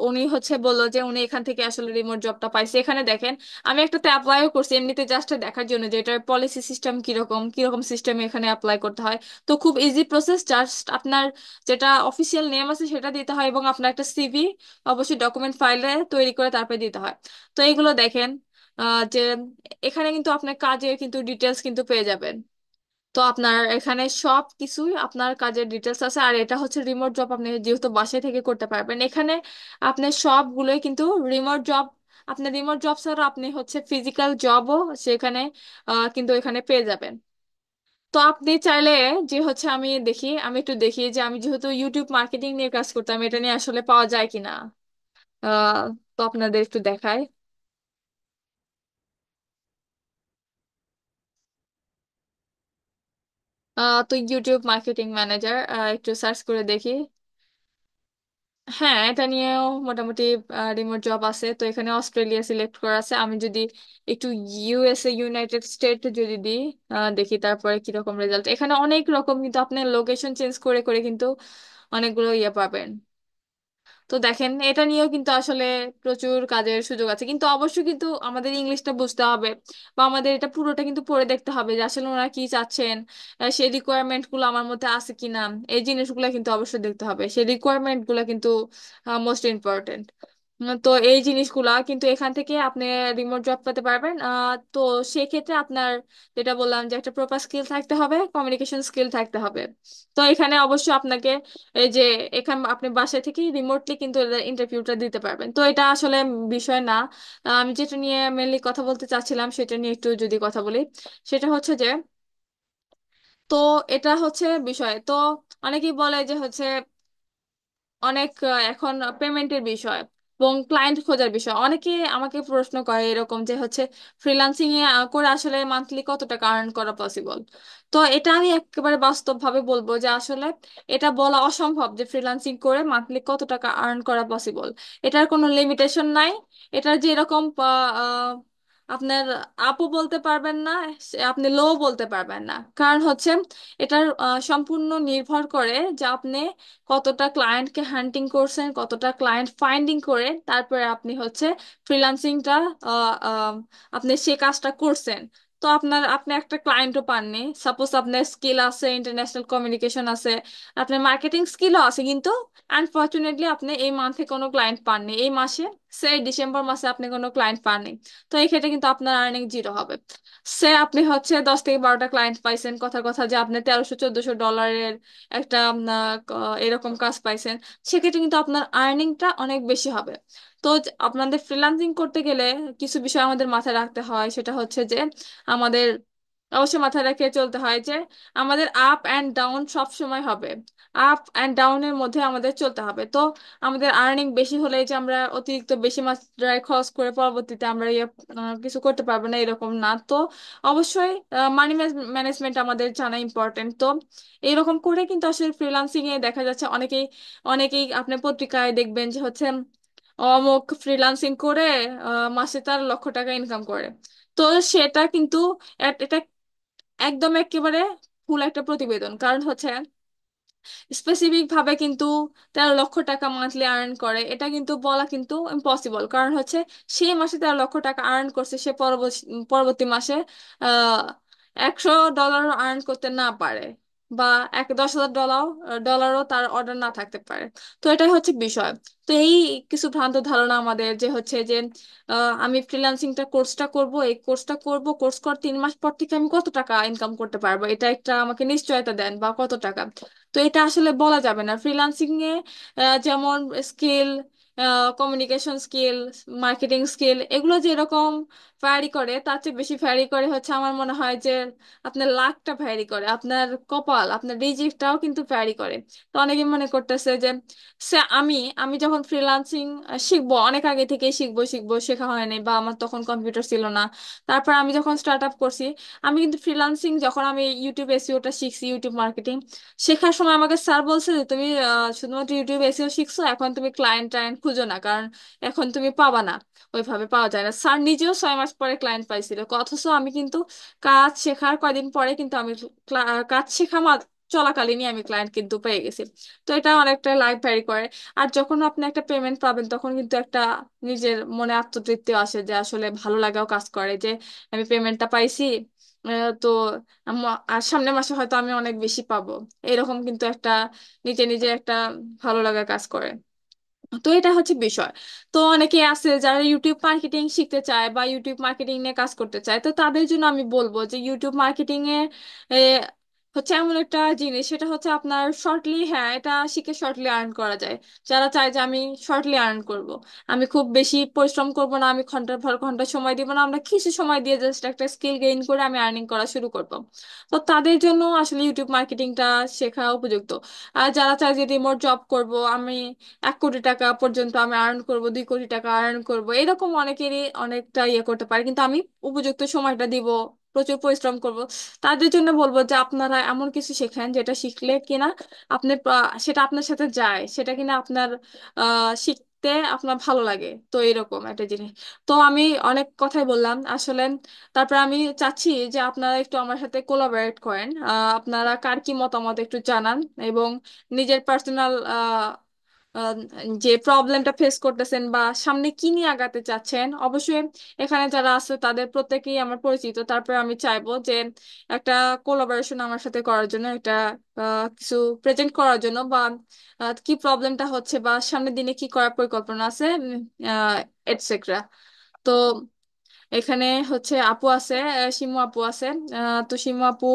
উনি হচ্ছে বললো যে উনি এখান থেকে আসলে রিমোট জবটা পাইছে। এখানে দেখেন, আমি একটাতে অ্যাপ্লাইও করছি এমনিতে জাস্ট দেখার জন্য যে এটার পলিসি সিস্টেম কিরকম কিরকম সিস্টেমে এখানে অ্যাপ্লাই করতে হয়। তো খুব ইজি প্রসেস, জাস্ট আপনার যেটা অফিসিয়াল নেম আছে সেটা দিতে হয় এবং আপনার একটা সিভি অবশ্যই ডকুমেন্ট ফাইলে তৈরি করে তারপরে দিতে হয়। তো এইগুলো দেখেন যে এখানে কিন্তু আপনার কাজের কিন্তু ডিটেলস কিন্তু পেয়ে যাবেন। তো আপনার এখানে সব কিছুই আপনার কাজের ডিটেলস আছে। আর এটা হচ্ছে রিমোট জব, আপনি যেহেতু বাসায় থেকে করতে পারবেন এখানে আপনি সবগুলোই কিন্তু রিমোট জব। আপনার রিমোট জব ছাড়া আপনি হচ্ছে ফিজিক্যাল জবও সেখানে কিন্তু এখানে পেয়ে যাবেন। তো আপনি চাইলে যে হচ্ছে আমি একটু দেখি যে আমি যেহেতু ইউটিউব মার্কেটিং নিয়ে কাজ করতাম, এটা নিয়ে আসলে পাওয়া যায় কিনা। আহ তো আপনাদের একটু দেখায়। তো ইউটিউব মার্কেটিং ম্যানেজার একটু সার্চ করে দেখি। হ্যাঁ, এটা নিয়েও মোটামুটি রিমোট জব আছে। তো এখানে অস্ট্রেলিয়া সিলেক্ট করা আছে। আমি যদি একটু ইউএসএ, ইউনাইটেড স্টেট যদি দিই, দেখি তারপরে কিরকম রেজাল্ট। এখানে অনেক রকম কিন্তু আপনি লোকেশন চেঞ্জ করে করে কিন্তু অনেকগুলো ইয়ে পাবেন। তো দেখেন, এটা নিয়েও কিন্তু আসলে প্রচুর কাজের সুযোগ আছে, কিন্তু অবশ্যই কিন্তু আমাদের ইংলিশটা বুঝতে হবে বা আমাদের এটা পুরোটা কিন্তু পড়ে দেখতে হবে যে আসলে ওরা কি চাচ্ছেন, সেই রিকোয়ারমেন্ট গুলো আমার মধ্যে আছে কিনা। এই জিনিসগুলো কিন্তু অবশ্যই দেখতে হবে, সেই রিকোয়ারমেন্ট গুলো কিন্তু মোস্ট ইম্পর্টেন্ট। তো এই জিনিসগুলা কিন্তু এখান থেকে আপনি রিমোট জব পেতে পারবেন। তো সেক্ষেত্রে আপনার যেটা বললাম যে একটা প্রপার স্কিল থাকতে হবে, কমিউনিকেশন স্কিল থাকতে হবে। তো এখানে অবশ্যই আপনাকে এই যে এখানে আপনি বাসায় থেকেই রিমোটলি কিন্তু ইন্টারভিউটা দিতে পারবেন। তো এটা আসলে বিষয় না। আমি যেটা নিয়ে মেনলি কথা বলতে চাচ্ছিলাম সেটা নিয়ে একটু যদি কথা বলি, সেটা হচ্ছে যে, তো এটা হচ্ছে বিষয়। তো অনেকেই বলে যে হচ্ছে অনেক এখন পেমেন্টের বিষয় এবং ক্লায়েন্ট খোঁজার বিষয়। অনেকে আমাকে প্রশ্ন করে এরকম যে হচ্ছে ফ্রিল্যান্সিং এ করে আসলে মান্থলি কত টাকা আর্ন করা পসিবল। তো এটা আমি একেবারে বাস্তব ভাবে বলবো যে আসলে এটা বলা অসম্ভব যে ফ্রিল্যান্সিং করে মান্থলি কত টাকা আর্ন করা পসিবল। এটার কোনো লিমিটেশন নাই। এটার যেরকম আপনার আপও বলতে পারবেন না, আপনি লো বলতে পারবেন না। কারণ হচ্ছে এটার সম্পূর্ণ নির্ভর করে যে আপনি কতটা ক্লায়েন্টকে হান্টিং করছেন, কতটা ক্লায়েন্ট ফাইন্ডিং করে তারপরে আপনি হচ্ছে ফ্রিল্যান্সিংটা আপনি সে কাজটা করছেন। তো আপনি একটা ক্লায়েন্টও পাননি, সাপোজ আপনার স্কিল আছে, ইন্টারন্যাশনাল কমিউনিকেশন আছে, আপনার মার্কেটিং স্কিলও আছে, কিন্তু আনফরচুনেটলি আপনি এই মান্থে কোনো ক্লায়েন্ট পাননি, এই মাসে ডিসেম্বর মাসে আপনি কোনো ক্লায়েন্ট পাননি। তো এই ক্ষেত্রে কিন্তু আপনার আর্নিং জিরো হবে। আপনি হচ্ছে 10 থেকে 12টা ক্লায়েন্ট পাইছেন, কথার কথা যে আপনি 1300-1400 ডলারের একটা এরকম কাজ পাইছেন, সেক্ষেত্রে কিন্তু আপনার আর্নিংটা অনেক বেশি হবে। তো আপনাদের ফ্রিল্যান্সিং করতে গেলে কিছু বিষয় আমাদের মাথায় রাখতে হয়, সেটা হচ্ছে যে আমাদের অবশ্যই মাথায় রেখে চলতে হয় যে আমাদের আপ অ্যান্ড ডাউন সব সময় হবে। আপ অ্যান্ড ডাউনের মধ্যে আমাদের চলতে হবে। তো আমাদের আর্নিং বেশি হলে যে আমরা অতিরিক্ত বেশি মাত্রায় খরচ করে পরবর্তীতে আমরা কিছু করতে পারবো না, এরকম না। তো অবশ্যই মানি ম্যানেজমেন্ট আমাদের জানা ইম্পর্টেন্ট। তো এইরকম করে কিন্তু আসলে ফ্রিল্যান্সিং এ দেখা যাচ্ছে অনেকেই অনেকেই আপনি পত্রিকায় দেখবেন যে হচ্ছে অমুক ফ্রিল্যান্সিং করে মাসে তার লক্ষ টাকা ইনকাম করে। তো সেটা কিন্তু এটা একদম একেবারে ফুল একটা প্রতিবেদন। কারণ হচ্ছে স্পেসিফিক ভাবে কিন্তু 13 লক্ষ টাকা মান্থলি আর্ন করে এটা কিন্তু বলা কিন্তু ইম্পসিবল। কারণ হচ্ছে সেই মাসে 13 লক্ষ টাকা আর্ন করছে, সে পরবর্তী মাসে 100 ডলারও আর্ন করতে না পারে, বা 10,000 ডলারও তার অর্ডার না থাকতে পারে। তো এটাই হচ্ছে বিষয়। তো এই কিছু ভ্রান্ত ধারণা আমাদের যে হচ্ছে যে আমি ফ্রিল্যান্সিংটা কোর্সটা করব, এই কোর্সটা করব, কোর্স কর 3 মাস পর থেকে আমি কত টাকা ইনকাম করতে পারবো, এটা একটা আমাকে নিশ্চয়তা দেন বা কত টাকা। তো এটা আসলে বলা যাবে না। ফ্রিল্যান্সিং এ যেমন skill, communication skill, marketing skill, এগুলো যেরকম ভ্যারি করে তার চেয়ে বেশি ভ্যারি করে হচ্ছে আমার মনে হয় যে আপনার লাকটা ভ্যারি করে, আপনার কপাল, আপনার রিজিকটাও কিন্তু ভ্যারি করে। তো অনেকে মনে করতেছে যে আমি আমি যখন ফ্রিল্যান্সিং শিখবো, অনেক আগে থেকেই শিখবো শিখবো শেখা হয়নি বা আমার তখন কম্পিউটার ছিল না। তারপর আমি যখন স্টার্ট আপ করছি, আমি কিন্তু ফ্রিল্যান্সিং যখন আমি ইউটিউব এসইওটা শিখছি, ইউটিউব মার্কেটিং শেখার সময় আমাকে স্যার বলছে যে তুমি শুধুমাত্র ইউটিউব এসইও শিখছো, এখন তুমি ক্লায়েন্ট টায়েন্ট খুঁজো না, কারণ এখন তুমি পাবা না, ওইভাবে পাওয়া যায় না। স্যার নিজেও 6 মাস পরে ক্লায়েন্ট পাইছিল, অথচ আমি কিন্তু কাজ শেখার কয়দিন পরে কিন্তু আমি কাজ শেখা চলাকালীনই আমি ক্লায়েন্ট কিন্তু পেয়ে গেছি। তো এটা অনেকটা লাইফ ভ্যারি করে। আর যখন আপনি একটা পেমেন্ট পাবেন তখন কিন্তু একটা নিজের মনে আত্মতৃপ্তি আসে, যে আসলে ভালো লাগাও কাজ করে যে আমি পেমেন্টটা পাইছি। তো আর সামনের মাসে হয়তো আমি অনেক বেশি পাবো, এরকম কিন্তু একটা নিজে নিজে একটা ভালো লাগা কাজ করে। তো এটা হচ্ছে বিষয়। তো অনেকে আছে যারা ইউটিউব মার্কেটিং শিখতে চায় বা ইউটিউব মার্কেটিং নিয়ে কাজ করতে চায়, তো তাদের জন্য আমি বলবো যে ইউটিউব মার্কেটিং এ এ, হচ্ছে এমন একটা জিনিস, সেটা হচ্ছে আপনার শর্টলি, হ্যাঁ এটা শিখে শর্টলি আর্ন করা যায়। যারা চায় যে আমি শর্টলি আর্ন করব, আমি খুব বেশি পরিশ্রম করব না, আমি ঘন্টার পর ঘন্টা সময় দিব না, আমরা কিছু সময় দিয়ে জাস্ট একটা স্কিল গেইন করে আমি আর্নিং করা শুরু করব। তো তাদের জন্য আসলে ইউটিউব মার্কেটিংটা শেখা উপযুক্ত। আর যারা চায় যে রিমোট জব করব, আমি 1 কোটি টাকা পর্যন্ত আমি আর্ন করব, 2 কোটি টাকা আর্ন করব, এরকম অনেকেরই অনেকটা ইয়ে করতে পারে, কিন্তু আমি উপযুক্ত সময়টা দিব, প্রচুর পরিশ্রম করব। তাদের জন্য বলবো যে আপনারা এমন কিছু শেখেন যেটা শিখলে কিনা আপনি সেটা আপনার সাথে যায়, সেটা কিনা আপনার শিখতে আপনার ভালো লাগে, তো এরকম একটা জিনিস। তো আমি অনেক কথাই বললাম আসলে। তারপর আমি চাচ্ছি যে আপনারা একটু আমার সাথে কোলাবরেট করেন, আপনারা কার কি মতামত একটু জানান, এবং নিজের পার্সোনাল আহ, যে প্রবলেমটা ফেস করতেছেন বা সামনে কি নিয়ে আগাতে চাচ্ছেন। অবশ্যই এখানে যারা আছে তাদের প্রত্যেকেই আমার পরিচিত, তারপরে আমি চাইবো যে একটা কোলাবোরেশন আমার সাথে করার জন্য, একটা কিছু প্রেজেন্ট করার জন্য, বা কি প্রবলেমটা হচ্ছে বা সামনের দিনে কি করার পরিকল্পনা আছে, এটসেট্রা। তো এখানে হচ্ছে আপু আছে, শিমু আপু আছে। তো শিমু আপু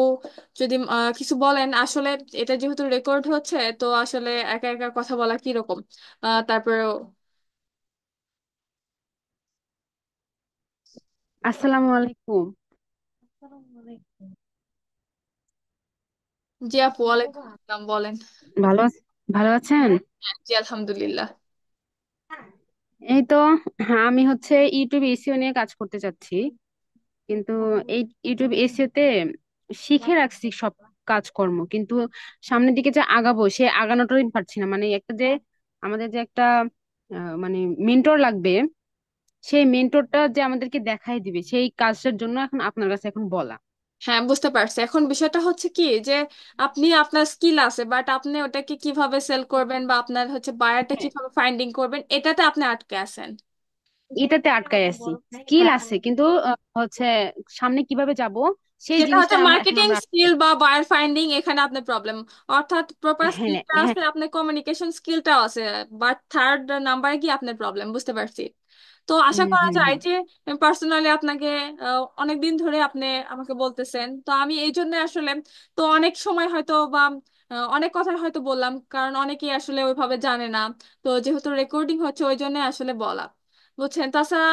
যদি কিছু বলেন, আসলে এটা যেহেতু রেকর্ড হচ্ছে, তো আসলে একা একা কথা বলা কিরকম, তারপরেও। আসসালামু আলাইকুম। জি আপু, ওয়ালাইকুম আসসালাম, বলেন। ভালো ভালো আছেন? জি আলহামদুলিল্লাহ। এই তো। হ্যাঁ, আমি হচ্ছে ইউটিউব এসইও নিয়ে কাজ করতে চাচ্ছি, কিন্তু এই ইউটিউব এসইও তে শিখে রাখছি সব কাজকর্ম, কিন্তু সামনের দিকে যে আগাবো সে আগানোটাই পারছি না। মানে একটা যে আমাদের যে একটা মানে মেন্টর লাগবে, সেই মেন্টরটা যে আমাদেরকে দেখাই দিবে সেই কাজটার জন্য এখন আপনার কাছে এখন বলা। হ্যাঁ বুঝতে পারছি। এখন বিষয়টা হচ্ছে কি যে আপনি আপনার স্কিল আছে, বাট আপনি ওটাকে কিভাবে সেল করবেন বা আপনার হচ্ছে বায়ারটা কিভাবে ফাইন্ডিং করবেন, এটাতে আপনি আটকে আছেন। এটাতে আটকায় আছি। স্কিল আছে কিন্তু হচ্ছে সামনে কিভাবে যাব সেই যেটা জিনিসটা হচ্ছে এখন মার্কেটিং আমরা। স্কিল বা বায়ার ফাইন্ডিং, এখানে আপনার প্রবলেম। অর্থাৎ প্রপার হ্যাঁ, স্কিলটা হ্যাঁ। আছে, আপনার কমিউনিকেশন স্কিলটাও আছে, বাট থার্ড নাম্বারে কি আপনার প্রবলেম, বুঝতে পারছি। তো আশা হুম, করা হুম, যায় হুম। যে পার্সোনালি আপনাকে অনেক দিন ধরে আপনি আমাকে বলতেছেন, তো আমি এই জন্য আসলে, তো অনেক সময় হয়তো বা অনেক কথা হয়তো বললাম, কারণ অনেকেই আসলে ওইভাবে জানে না। তো যেহেতু রেকর্ডিং হচ্ছে ওই জন্য আসলে বলা, বুঝছেন। তাছাড়া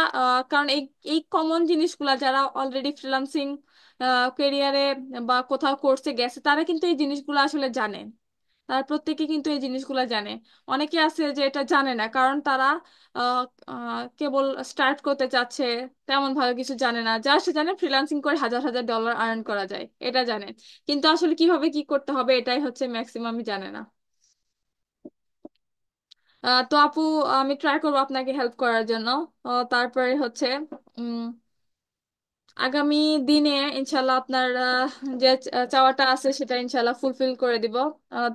কারণ এই এই কমন জিনিসগুলা যারা অলরেডি ফ্রিল্যান্সিং ক্যারিয়ারে বা কোথাও কোর্সে গেছে, তারা কিন্তু এই জিনিসগুলো আসলে জানে। তারা প্রত্যেকে কিন্তু এই জিনিসগুলো জানে। অনেকে আছে যে এটা জানে না, কারণ তারা আহ, কেবল স্টার্ট করতে চাচ্ছে, তেমন ভালো কিছু জানে না। যা সে জানে ফ্রিল্যান্সিং করে হাজার হাজার ডলার আর্ন করা যায়, এটা জানে। কিন্তু আসলে কিভাবে কি করতে হবে এটাই হচ্ছে ম্যাক্সিমামই জানে না। তো আপু, আমি ট্রাই করবো আপনাকে হেল্প করার জন্য। তারপরে হচ্ছে আগামী দিনে ইনশাল্লাহ আপনার যে চাওয়াটা আছে সেটা ইনশাল্লাহ ফুলফিল করে দিব।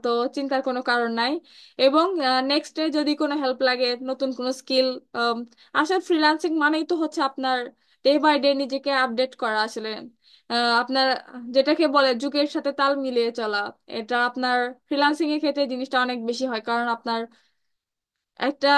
তো চিন্তার কোনো কারণ নাই। এবং নেক্সট ডে যদি কোনো হেল্প লাগে, নতুন কোনো স্কিল, আসলে ফ্রিল্যান্সিং মানেই তো হচ্ছে আপনার ডে বাই ডে নিজেকে আপডেট করা আসলে। আপনার যেটাকে বলে যুগের সাথে তাল মিলিয়ে চলা, এটা আপনার ফ্রিল্যান্সিং এর ক্ষেত্রে জিনিসটা অনেক বেশি হয়, কারণ আপনার একটা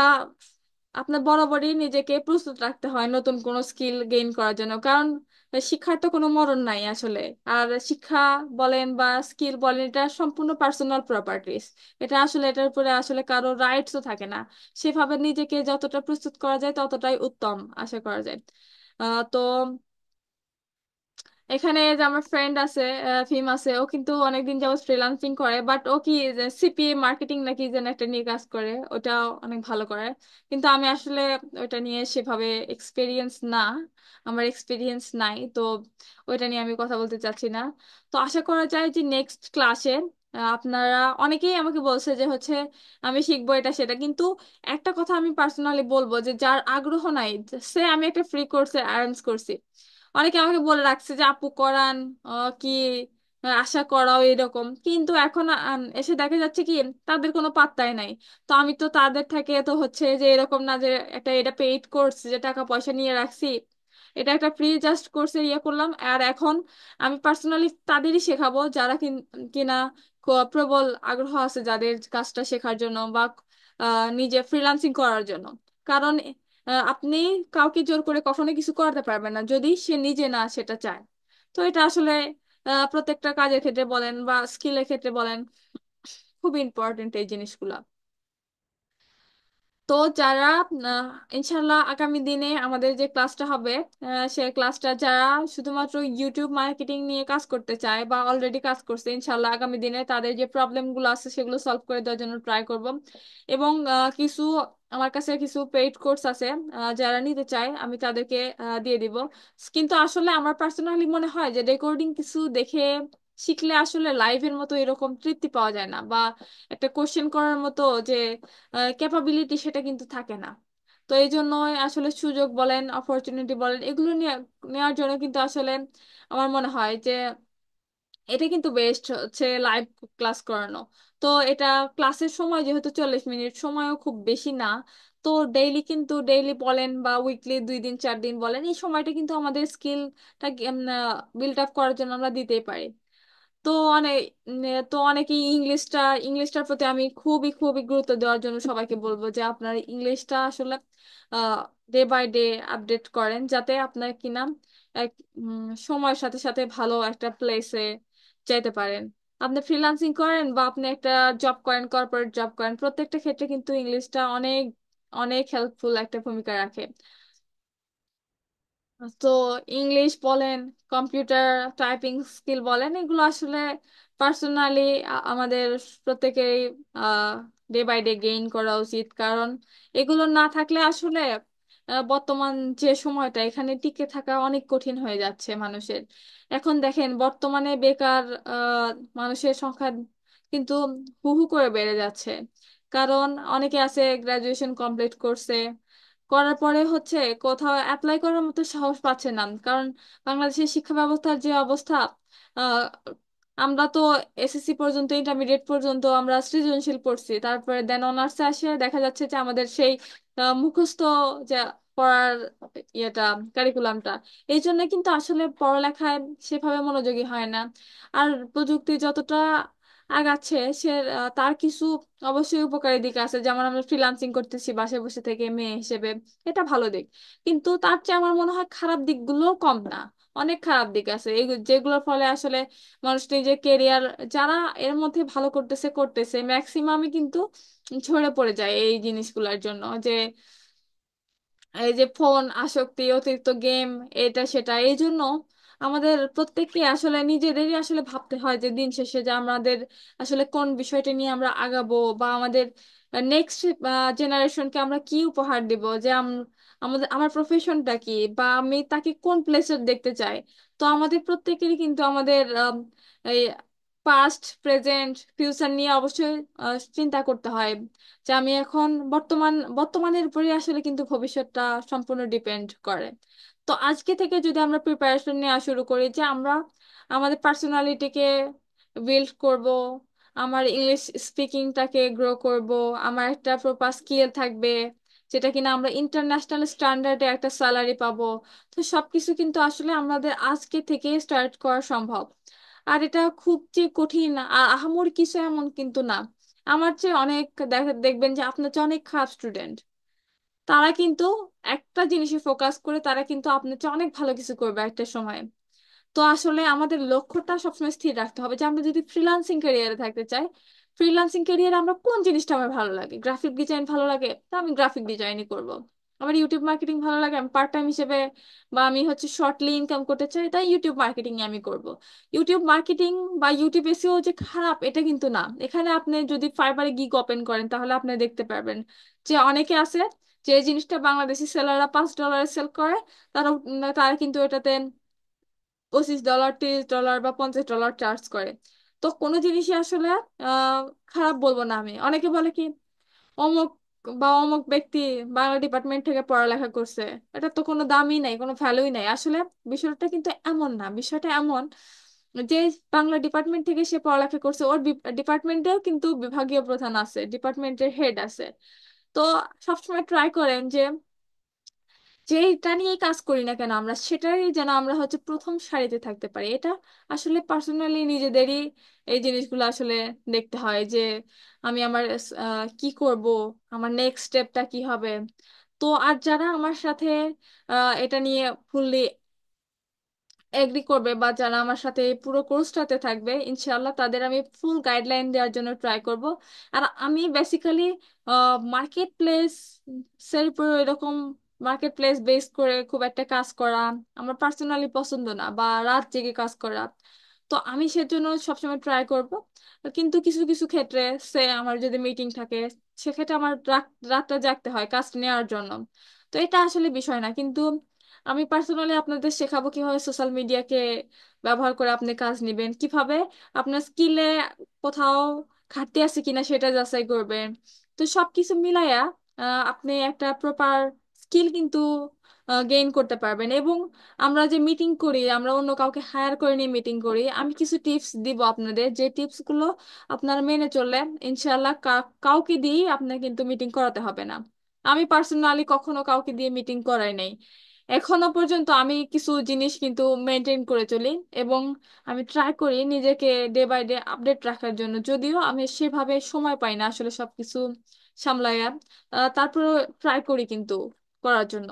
আপনার বরাবরই নিজেকে প্রস্তুত রাখতে হয় নতুন কোনো স্কিল গেইন করার জন্য, কারণ শিক্ষার তো কোনো মরণ নাই আসলে। আর শিক্ষা বলেন বা স্কিল বলেন, এটা সম্পূর্ণ পার্সোনাল প্রপার্টিস। এটা আসলে এটার উপরে আসলে কারো রাইটসও থাকে না। সেভাবে নিজেকে যতটা প্রস্তুত করা যায় ততটাই উত্তম আশা করা যায়। তো এখানে যে আমার ফ্রেন্ড আছে, ফিম আছে, ও কিন্তু অনেকদিন যাবত ফ্রিল্যান্সিং করে, বাট ও কি সিপিএ মার্কেটিং নাকি যেন একটা নিয়ে কাজ করে, ওটা অনেক ভালো করে। কিন্তু আমি আসলে ওটা নিয়ে সেভাবে এক্সপিরিয়েন্স না, আমার এক্সপিরিয়েন্স নাই, তো ওইটা নিয়ে আমি কথা বলতে চাচ্ছি না। তো আশা করা যায় যে নেক্সট ক্লাসে আপনারা অনেকেই আমাকে বলছে যে হচ্ছে আমি শিখবো এটা সেটা, কিন্তু একটা কথা আমি পার্সোনালি বলবো যে যার আগ্রহ নাই, সে আমি একটা ফ্রি কোর্সে আর্নস করছি, অনেকে আমাকে বলে রাখছে যে আপু করান কি আশা করাও এরকম, কিন্তু এখন এসে দেখা যাচ্ছে কি তাদের কোনো পাত্তাই নাই। তো আমি তো তাদের থেকে তো হচ্ছে যে এরকম না যে একটা এটা পেইড কোর্স যে টাকা পয়সা নিয়ে রাখছি, এটা একটা ফ্রি জাস্ট কোর্সে ইয়ে করলাম। আর এখন আমি পার্সোনালি তাদেরই শেখাবো যারা কিনা প্রবল আগ্রহ আছে, যাদের কাজটা শেখার জন্য বা নিজে ফ্রিল্যান্সিং করার জন্য। কারণ আপনি কাউকে জোর করে কখনো কিছু করাতে পারবেন না যদি সে নিজে না সেটা চায়। তো এটা আসলে প্রত্যেকটা কাজের ক্ষেত্রে বলেন বা স্কিলের ক্ষেত্রে বলেন, খুব ইম্পর্টেন্ট এই জিনিসগুলা। তো যারা আহ, ইনশাল্লাহ আগামী দিনে আমাদের যে ক্লাসটা হবে, সেই ক্লাসটা যারা শুধুমাত্র ইউটিউব মার্কেটিং নিয়ে কাজ করতে চায় বা অলরেডি কাজ করছে, ইনশাল্লাহ আগামী দিনে তাদের যে প্রবলেম গুলো আছে সেগুলো সলভ করে দেওয়ার জন্য ট্রাই করব। এবং কিছু আমার কাছে কিছু পেইড কোর্স আছে, যারা নিতে চায় আমি তাদেরকে দিয়ে দিব। কিন্তু আসলে আমার পার্সোনালি মনে হয় যে রেকর্ডিং কিছু দেখে শিখলে আসলে লাইভের মতো এরকম তৃপ্তি পাওয়া যায় না, বা একটা কোশ্চেন করার মতো যে ক্যাপাবিলিটি সেটা কিন্তু থাকে না। তো এই জন্য আসলে সুযোগ বলেন, অপরচুনিটি বলেন, এগুলো নিয়ে নেওয়ার জন্য কিন্তু আসলে আমার মনে হয় যে এটা কিন্তু বেস্ট হচ্ছে লাইভ ক্লাস করানো। তো এটা ক্লাসের সময় যেহেতু 40 মিনিট, সময়ও খুব বেশি না। তো ডেইলি বলেন বা উইকলি 2 দিন 4 দিন বলেন, এই সময়টা কিন্তু আমাদের স্কিলটা বিল্ড আপ করার জন্য আমরা দিতেই পারি। তো অনেক তো অনেকেই ইংলিশটার প্রতি আমি খুবই খুবই গুরুত্ব দেওয়ার জন্য সবাইকে বলবো যে আপনার ইংলিশটা আসলে ডে বাই ডে আপডেট করেন, যাতে আপনার কিনা এক সময়ের সাথে সাথে ভালো একটা প্লেসে যাইতে পারেন। আপনি ফ্রিল্যান্সিং করেন বা আপনি একটা জব করেন, কর্পোরেট জব করেন, প্রত্যেকটা ক্ষেত্রে কিন্তু ইংলিশটা অনেক অনেক হেল্পফুল একটা ভূমিকা রাখে। তো ইংলিশ বলেন, কম্পিউটার টাইপিং স্কিল বলেন, এগুলো আসলে পার্সোনালি আমাদের প্রত্যেকেরই ডে বাই ডে গেইন করা উচিত। কারণ এগুলো না থাকলে আসলে বর্তমান যে সময়টা এখানে টিকে থাকা অনেক কঠিন হয়ে যাচ্ছে মানুষের। এখন দেখেন বর্তমানে বেকার মানুষের সংখ্যা কিন্তু হু হু করে বেড়ে যাচ্ছে। কারণ অনেকে আছে গ্রাজুয়েশন কমপ্লিট করছে, করার পরে হচ্ছে কোথাও অ্যাপ্লাই করার মতো সাহস পাচ্ছে না। কারণ বাংলাদেশের শিক্ষা ব্যবস্থার যে অবস্থা, আহ, আমরা তো এসএসসি পর্যন্ত, ইন্টারমিডিয়েট পর্যন্ত আমরা সৃজনশীল পড়ছি, তারপরে দেন অনার্সে আসে দেখা যাচ্ছে যে আমাদের সেই মুখস্থ যে পড়ার ইয়েটা, কারিকুলামটা, এই জন্য কিন্তু আসলে পড়ালেখায় সেভাবে মনোযোগী হয় না। আর প্রযুক্তি যতটা আগাচ্ছে তার কিছু অবশ্যই উপকারী দিক আছে, যেমন আমরা ফ্রিল্যান্সিং করতেছি বাসায় বসে থেকে মেয়ে হিসেবে, এটা ভালো দিক। কিন্তু তার চেয়ে আমার মনে হয় খারাপ দিকগুলো কম না, অনেক খারাপ দিক আছে এই যেগুলোর ফলে আসলে মানুষ নিজের কেরিয়ার, যারা এর মধ্যে ভালো করতেছে করতেছে ম্যাক্সিমামই কিন্তু ঝরে পড়ে যায় এই জিনিসগুলোর জন্য। যে এই যে ফোন আসক্তি, অতিরিক্ত গেম, এটা সেটা, এই জন্য আমাদের প্রত্যেককে আসলে নিজেদেরই আসলে ভাবতে হয় যে দিন শেষে যে আমাদের আসলে কোন বিষয়টা নিয়ে আমরা আগাবো, বা আমাদের নেক্সট জেনারেশনকে আমরা কি উপহার দিব, যে আমার প্রফেশনটা কি, বা আমি তাকে কোন প্লেসে দেখতে চাই। তো আমাদের প্রত্যেকেরই কিন্তু আমাদের এই পাস্ট প্রেজেন্ট ফিউচার নিয়ে অবশ্যই চিন্তা করতে হয়। যে আমি এখন বর্তমানের উপরে আসলে কিন্তু ভবিষ্যৎটা সম্পূর্ণ ডিপেন্ড করে। তো আজকে থেকে যদি আমরা প্রিপারেশন নেওয়া শুরু করি যে আমরা আমাদের পার্সোনালিটিকে বিল্ড করব, আমার ইংলিশ স্পিকিংটাকে গ্রো করব, আমার একটা প্রপার স্কিল থাকবে যেটা কিনা আমরা ইন্টারন্যাশনাল স্ট্যান্ডার্ডে একটা স্যালারি পাবো। তো সবকিছু কিন্তু আসলে আমাদের আজকে থেকে স্টার্ট করা সম্ভব। আর এটা খুব যে কঠিন আর আহামরি কিছু এমন কিন্তু না। আমার চেয়ে অনেক দেখবেন যে আপনার চেয়ে অনেক খারাপ স্টুডেন্ট, তারা কিন্তু একটা জিনিসে ফোকাস করে তারা কিন্তু আপনার চেয়ে অনেক ভালো কিছু করবে একটা সময়। তো আসলে আমাদের লক্ষ্যটা সবসময় স্থির রাখতে হবে যে আমরা যদি ফ্রিল্যান্সিং ক্যারিয়ারে থাকতে চাই, ফ্রিল্যান্সিং ক্যারিয়ারে আমরা কোন জিনিসটা আমার ভালো লাগে, গ্রাফিক ডিজাইন ভালো লাগে তা আমি গ্রাফিক ডিজাইনই করব। আমার ইউটিউব মার্কেটিং ভালো লাগে, আমি পার্ট টাইম হিসেবে, বা আমি হচ্ছে শর্টলি ইনকাম করতে চাই, তাই ইউটিউব মার্কেটিং আমি করব। ইউটিউব মার্কেটিং বা ইউটিউব এসইও যে খারাপ এটা কিন্তু না। এখানে আপনি যদি ফাইবারে গিগ ওপেন করেন তাহলে আপনি দেখতে পারবেন যে অনেকে আছে যে এই জিনিসটা বাংলাদেশি সেলাররা $5 সেল করে, তারা কিন্তু এটাতে $25 $30 বা $50 চার্জ করে। তো কোনো জিনিসই আসলে আহ খারাপ বলবো না আমি। অনেকে বলে কি অমুক অমুক ব্যক্তি বাংলা ডিপার্টমেন্ট থেকে পড়ালেখা করছে, এটা তো কোনো দামই নাই, কোনো ভ্যালুই নাই। আসলে বিষয়টা কিন্তু এমন না, বিষয়টা এমন যে বাংলা ডিপার্টমেন্ট থেকে সে পড়ালেখা করছে, ওর ডিপার্টমেন্টেও কিন্তু বিভাগীয় প্রধান আছে, ডিপার্টমেন্টের হেড আছে। তো সবসময় ট্রাই করেন যে যেটা নিয়ে কাজ করি না কেন আমরা সেটাই যেন আমরা হচ্ছে প্রথম সারিতে থাকতে পারি। এটা আসলে পার্সোনালি নিজেদেরই এই জিনিসগুলো আসলে দেখতে হয় যে আমি আমার কি করব, আমার নেক্সট স্টেপটা কি হবে। তো আর যারা আমার সাথে এটা নিয়ে ফুললি এগ্রি করবে বা যারা আমার সাথে এই পুরো কোর্সটাতে থাকবে, ইনশাআল্লাহ তাদের আমি ফুল গাইডলাইন দেওয়ার জন্য ট্রাই করব। আর আমি বেসিক্যালি মার্কেট প্লেস এর উপর এরকম মার্কেট প্লেস বেস করে খুব একটা কাজ করা আমার পার্সোনালি পছন্দ না, বা রাত জেগে কাজ করা। তো আমি সেজন্য সবসময় ট্রাই করব। কিন্তু কিছু কিছু ক্ষেত্রে সে আমার যদি মিটিং থাকে, সেক্ষেত্রে আমার রাতটা জাগতে হয় কাজ নেওয়ার জন্য। তো এটা আসলে বিষয় না, কিন্তু আমি পার্সোনালি আপনাদের শেখাবো কিভাবে সোশ্যাল মিডিয়াকে ব্যবহার করে আপনি কাজ নেবেন, কিভাবে আপনার স্কিলে কোথাও ঘাটতি আছে কিনা সেটা যাচাই করবেন। তো সবকিছু মিলায়া আপনি একটা প্রপার স্কিল কিন্তু গেইন করতে পারবেন। এবং আমরা যে মিটিং করি, আমরা অন্য কাউকে হায়ার করে নিয়ে মিটিং করি, আমি কিছু টিপস দিব আপনাদের, যে টিপস গুলো আপনারা মেনে চললে ইনশাআল্লাহ কাউকে দিয়েই আপনার কিন্তু মিটিং করাতে হবে না। আমি পার্সোনালি কখনো কাউকে দিয়ে মিটিং করাই নাই এখনো পর্যন্ত। আমি কিছু জিনিস কিন্তু মেনটেন করে চলি, এবং আমি ট্রাই করি নিজেকে ডে বাই ডে আপডেট রাখার জন্য, যদিও আমি সেভাবে সময় পাই না আসলে সবকিছু সামলাইয়া। তারপরে ট্রাই করি কিন্তু করার জন্য।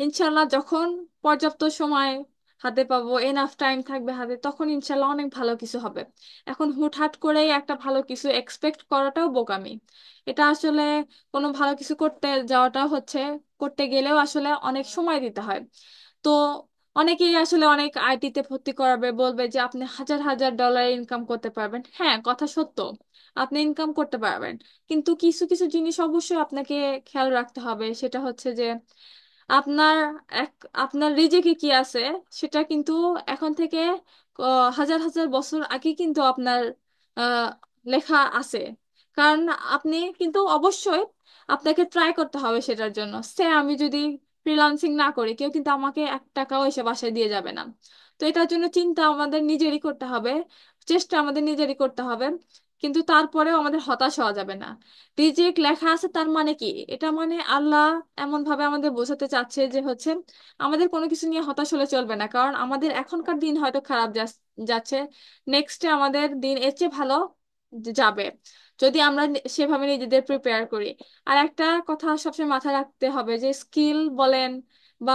ইনশাল্লাহ যখন পর্যাপ্ত সময় হাতে পাবো, এনাফ টাইম থাকবে হাতে, তখন ইনশাল্লাহ অনেক ভালো কিছু হবে। এখন হুটহাট করেই একটা ভালো কিছু এক্সপেক্ট করাটাও বোকামি। এটা আসলে কোনো ভালো কিছু করতে যাওয়াটা হচ্ছে, করতে গেলেও আসলে অনেক সময় দিতে হয়। তো অনেকেই আসলে অনেক আইটিতে ভর্তি করাবে, বলবে যে আপনি হাজার হাজার ডলার ইনকাম করতে পারবেন। হ্যাঁ, কথা সত্য, আপনি ইনকাম করতে পারবেন। কিন্তু কিছু কিছু জিনিস অবশ্যই আপনাকে খেয়াল রাখতে হবে। সেটা হচ্ছে যে আপনার এক আপনার রিজিকে কি আছে সেটা কিন্তু এখন থেকে হাজার হাজার বছর আগে কিন্তু আপনার আহ, লেখা আছে। কারণ আপনি কিন্তু অবশ্যই আপনাকে ট্রাই করতে হবে সেটার জন্য। সে আমি যদি ফ্রিল্যান্সিং না করি, কেউ কিন্তু আমাকে 1 টাকাও এসে বাসায় দিয়ে যাবে না। তো এটার জন্য চিন্তা আমাদের নিজেরই করতে হবে, চেষ্টা আমাদের নিজেরই করতে হবে। কিন্তু তারপরেও আমাদের হতাশ হওয়া যাবে না। রিজিক লেখা আছে তার মানে কি? এটা মানে আল্লাহ এমন ভাবে আমাদের বোঝাতে চাচ্ছে যে হচ্ছে আমাদের কোনো কিছু নিয়ে হতাশ হলে চলবে না, কারণ আমাদের এখনকার দিন হয়তো খারাপ যাচ্ছে, নেক্সটে আমাদের দিন এর চেয়ে ভালো যাবে যদি আমরা সেভাবে নিজেদের প্রিপেয়ার করি। আর একটা কথা সবসময় মাথায় রাখতে হবে যে স্কিল বলেন বা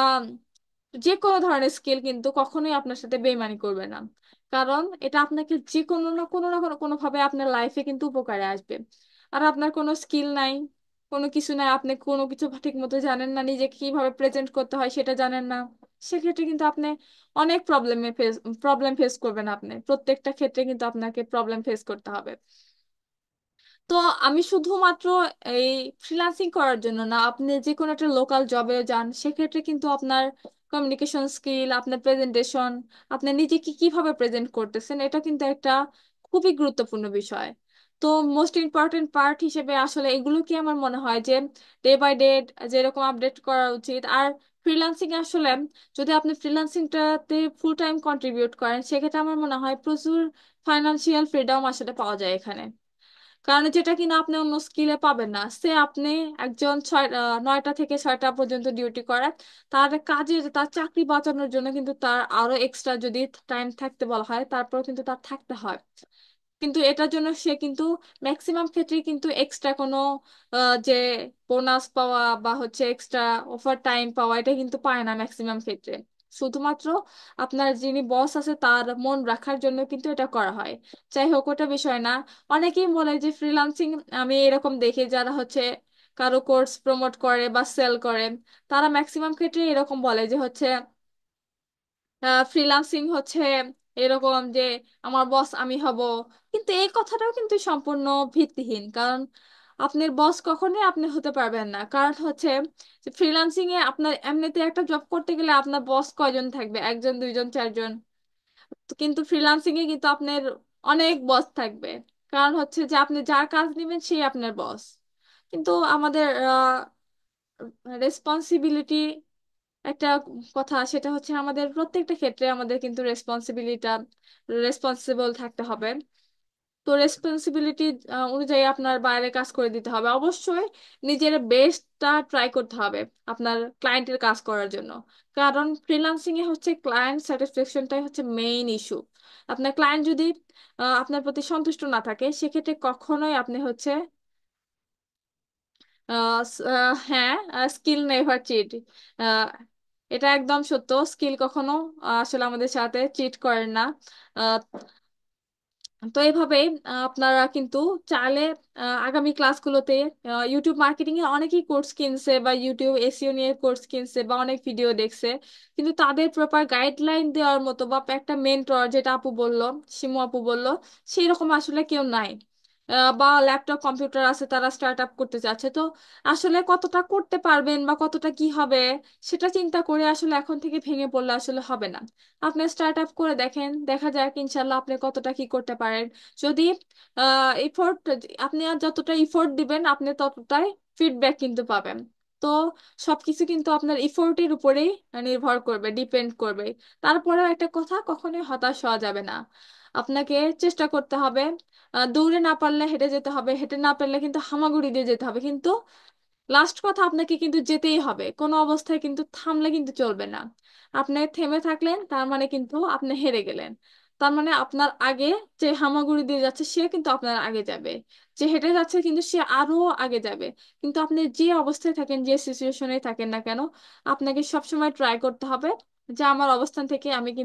যে কোনো ধরনের স্কিল কিন্তু কখনোই আপনার সাথে বেইমানি করবে না। কারণ এটা আপনাকে যে কোনো না কোনো না কোনো কোনো ভাবে আপনার লাইফে কিন্তু উপকারে আসবে। আর আপনার কোনো স্কিল নাই, কোনো কিছু নাই, আপনি কোনো কিছু ঠিক মতো জানেন না, নিজেকে কিভাবে প্রেজেন্ট করতে হয় সেটা জানেন না, সেক্ষেত্রে কিন্তু আপনি অনেক প্রবলেম ফেস করবেন। আপনি প্রত্যেকটা ক্ষেত্রে কিন্তু আপনাকে প্রবলেম ফেস করতে হবে। তো আমি শুধুমাত্র এই ফ্রিল্যান্সিং করার জন্য না, আপনি যে কোনো একটা লোকাল জবে যান, সেক্ষেত্রে কিন্তু আপনার কমিউনিকেশন স্কিল, আপনার প্রেজেন্টেশন, আপনি নিজেকে কিভাবে প্রেজেন্ট করতেছেন, এটা কিন্তু একটা খুবই গুরুত্বপূর্ণ বিষয়। তো মোস্ট ইম্পর্টেন্ট পার্ট হিসেবে আসলে এগুলো কি আমার মনে হয় যে ডে বাই ডে যেরকম আপডেট করা উচিত। আর ফ্রিল্যান্সিং আসলে যদি আপনি ফ্রিল্যান্সিংটাতে ফুল টাইম কন্ট্রিবিউট করেন, সেক্ষেত্রে আমার মনে হয় প্রচুর ফাইনান্সিয়াল ফ্রিডম আসলে পাওয়া যায় এখানে। কারণ যেটা কিনা আপনি অন্য স্কিলে পাবেন না। সে আপনি একজন 9টা থেকে 6টা পর্যন্ত ডিউটি করেন, তার কাজে তার চাকরি বাঁচানোর জন্য কিন্তু তার আরো এক্সট্রা যদি টাইম থাকতে বলা হয়, তারপর কিন্তু তার থাকতে হয়। কিন্তু এটার জন্য সে কিন্তু ম্যাক্সিমাম ক্ষেত্রে কিন্তু এক্সট্রা কোনো যে বোনাস পাওয়া বা হচ্ছে এক্সট্রা ওভার টাইম পাওয়া, এটা কিন্তু পায় না ম্যাক্সিমাম ক্ষেত্রে। শুধুমাত্র আপনার যিনি বস আছে তার মন রাখার জন্য কিন্তু এটা করা হয়। যাই হোক, ওটা বিষয় না। অনেকেই বলে যে ফ্রিল্যান্সিং, আমি এরকম দেখি যারা হচ্ছে কারো কোর্স প্রমোট করে বা সেল করে, তারা ম্যাক্সিমাম ক্ষেত্রে এরকম বলে যে হচ্ছে ফ্রিল্যান্সিং হচ্ছে এরকম যে আমার বস আমি হব। কিন্তু এই কথাটাও কিন্তু সম্পূর্ণ ভিত্তিহীন। কারণ আপনার বস কখনোই আপনি হতে পারবেন না। কারণ হচ্ছে যে ফ্রিল্যান্সিং এ আপনার এমনিতে একটা জব করতে গেলে আপনার বস কয়জন থাকবে? একজন, দুইজন, চারজন। তো কিন্তু ফ্রিল্যান্সিং এ কিন্তু আপনার অনেক বস থাকবে। কারণ হচ্ছে যে আপনি যার কাজ নেবেন সেই আপনার বস। কিন্তু আমাদের রেসপন্সিবিলিটি একটা কথা, সেটা হচ্ছে আমাদের প্রত্যেকটা ক্ষেত্রে আমাদের কিন্তু রেসপন্সিবল থাকতে হবে। তো রেসপন্সিবিলিটি অনুযায়ী আপনার বাইরে কাজ করে দিতে হবে অবশ্যই। নিজের বেস্টটা ট্রাই করতে হবে আপনার ক্লায়েন্টের কাজ করার জন্য। কারণ ফ্রিল্যান্সিং এ হচ্ছে ক্লায়েন্ট স্যাটিসফ্যাকশনটাই হচ্ছে মেইন ইস্যু। আপনার ক্লায়েন্ট যদি আপনার প্রতি সন্তুষ্ট না থাকে, সেক্ষেত্রে কখনোই আপনি হচ্ছে হ্যাঁ, স্কিল নেভার চিট। এটা একদম সত্য, স্কিল কখনো আসলে আমাদের সাথে চিট করেন না। আহ, তো এইভাবেই আপনারা কিন্তু চাইলে আগামী ক্লাসগুলোতে ইউটিউব মার্কেটিং এ অনেকেই কোর্স কিনছে বা ইউটিউব এসইও নিয়ে কোর্স কিনছে বা অনেক ভিডিও দেখছে, কিন্তু তাদের প্রপার গাইডলাইন দেওয়ার মতো বা একটা মেন্টর, যেটা আপু বললো, শিমু আপু বললো, সেই রকম আসলে কেউ নাই। বা ল্যাপটপ কম্পিউটার আছে, তারা স্টার্ট আপ করতে চাচ্ছে, তো আসলে কতটা করতে পারবেন বা কতটা কি হবে সেটা চিন্তা করে আসলে এখন থেকে ভেঙে পড়লে আসলে হবে না। আপনি স্টার্ট আপ করে দেখেন, দেখা যাক ইনশাল্লাহ আপনি কতটা কি করতে পারেন। যদি এফোর্ট, আপনি আর যতটা ইফোর্ট দিবেন আপনি ততটাই ফিডব্যাক কিন্তু পাবেন। তো সবকিছু কিন্তু আপনার ইফোর্টের উপরেই নির্ভর করবে, ডিপেন্ড করবে। তারপরেও একটা কথা, কখনোই হতাশ হওয়া যাবে না, আপনাকে চেষ্টা করতে হবে। দৌড়ে না পারলে হেঁটে যেতে হবে, হেঁটে না পারলে কিন্তু হামাগুড়ি দিয়ে যেতে হবে, কিন্তু লাস্ট কথা আপনাকে কিন্তু যেতেই হবে, কোনো অবস্থায় কিন্তু থামলে কিন্তু চলবে না। আপনি থেমে থাকলেন তার মানে কিন্তু আপনি হেরে গেলেন। তার মানে আপনার আগে যে হামাগুড়ি দিয়ে যাচ্ছে সে কিন্তু আপনার আগে যাবে, যে হেঁটে যাচ্ছে কিন্তু সে আরো আগে যাবে। কিন্তু আপনি যে অবস্থায় থাকেন, যে সিচুয়েশনে থাকেন না কেন, আপনাকে সবসময় ট্রাই করতে হবে যে আমার অবস্থান থেকে আমি কিন্তু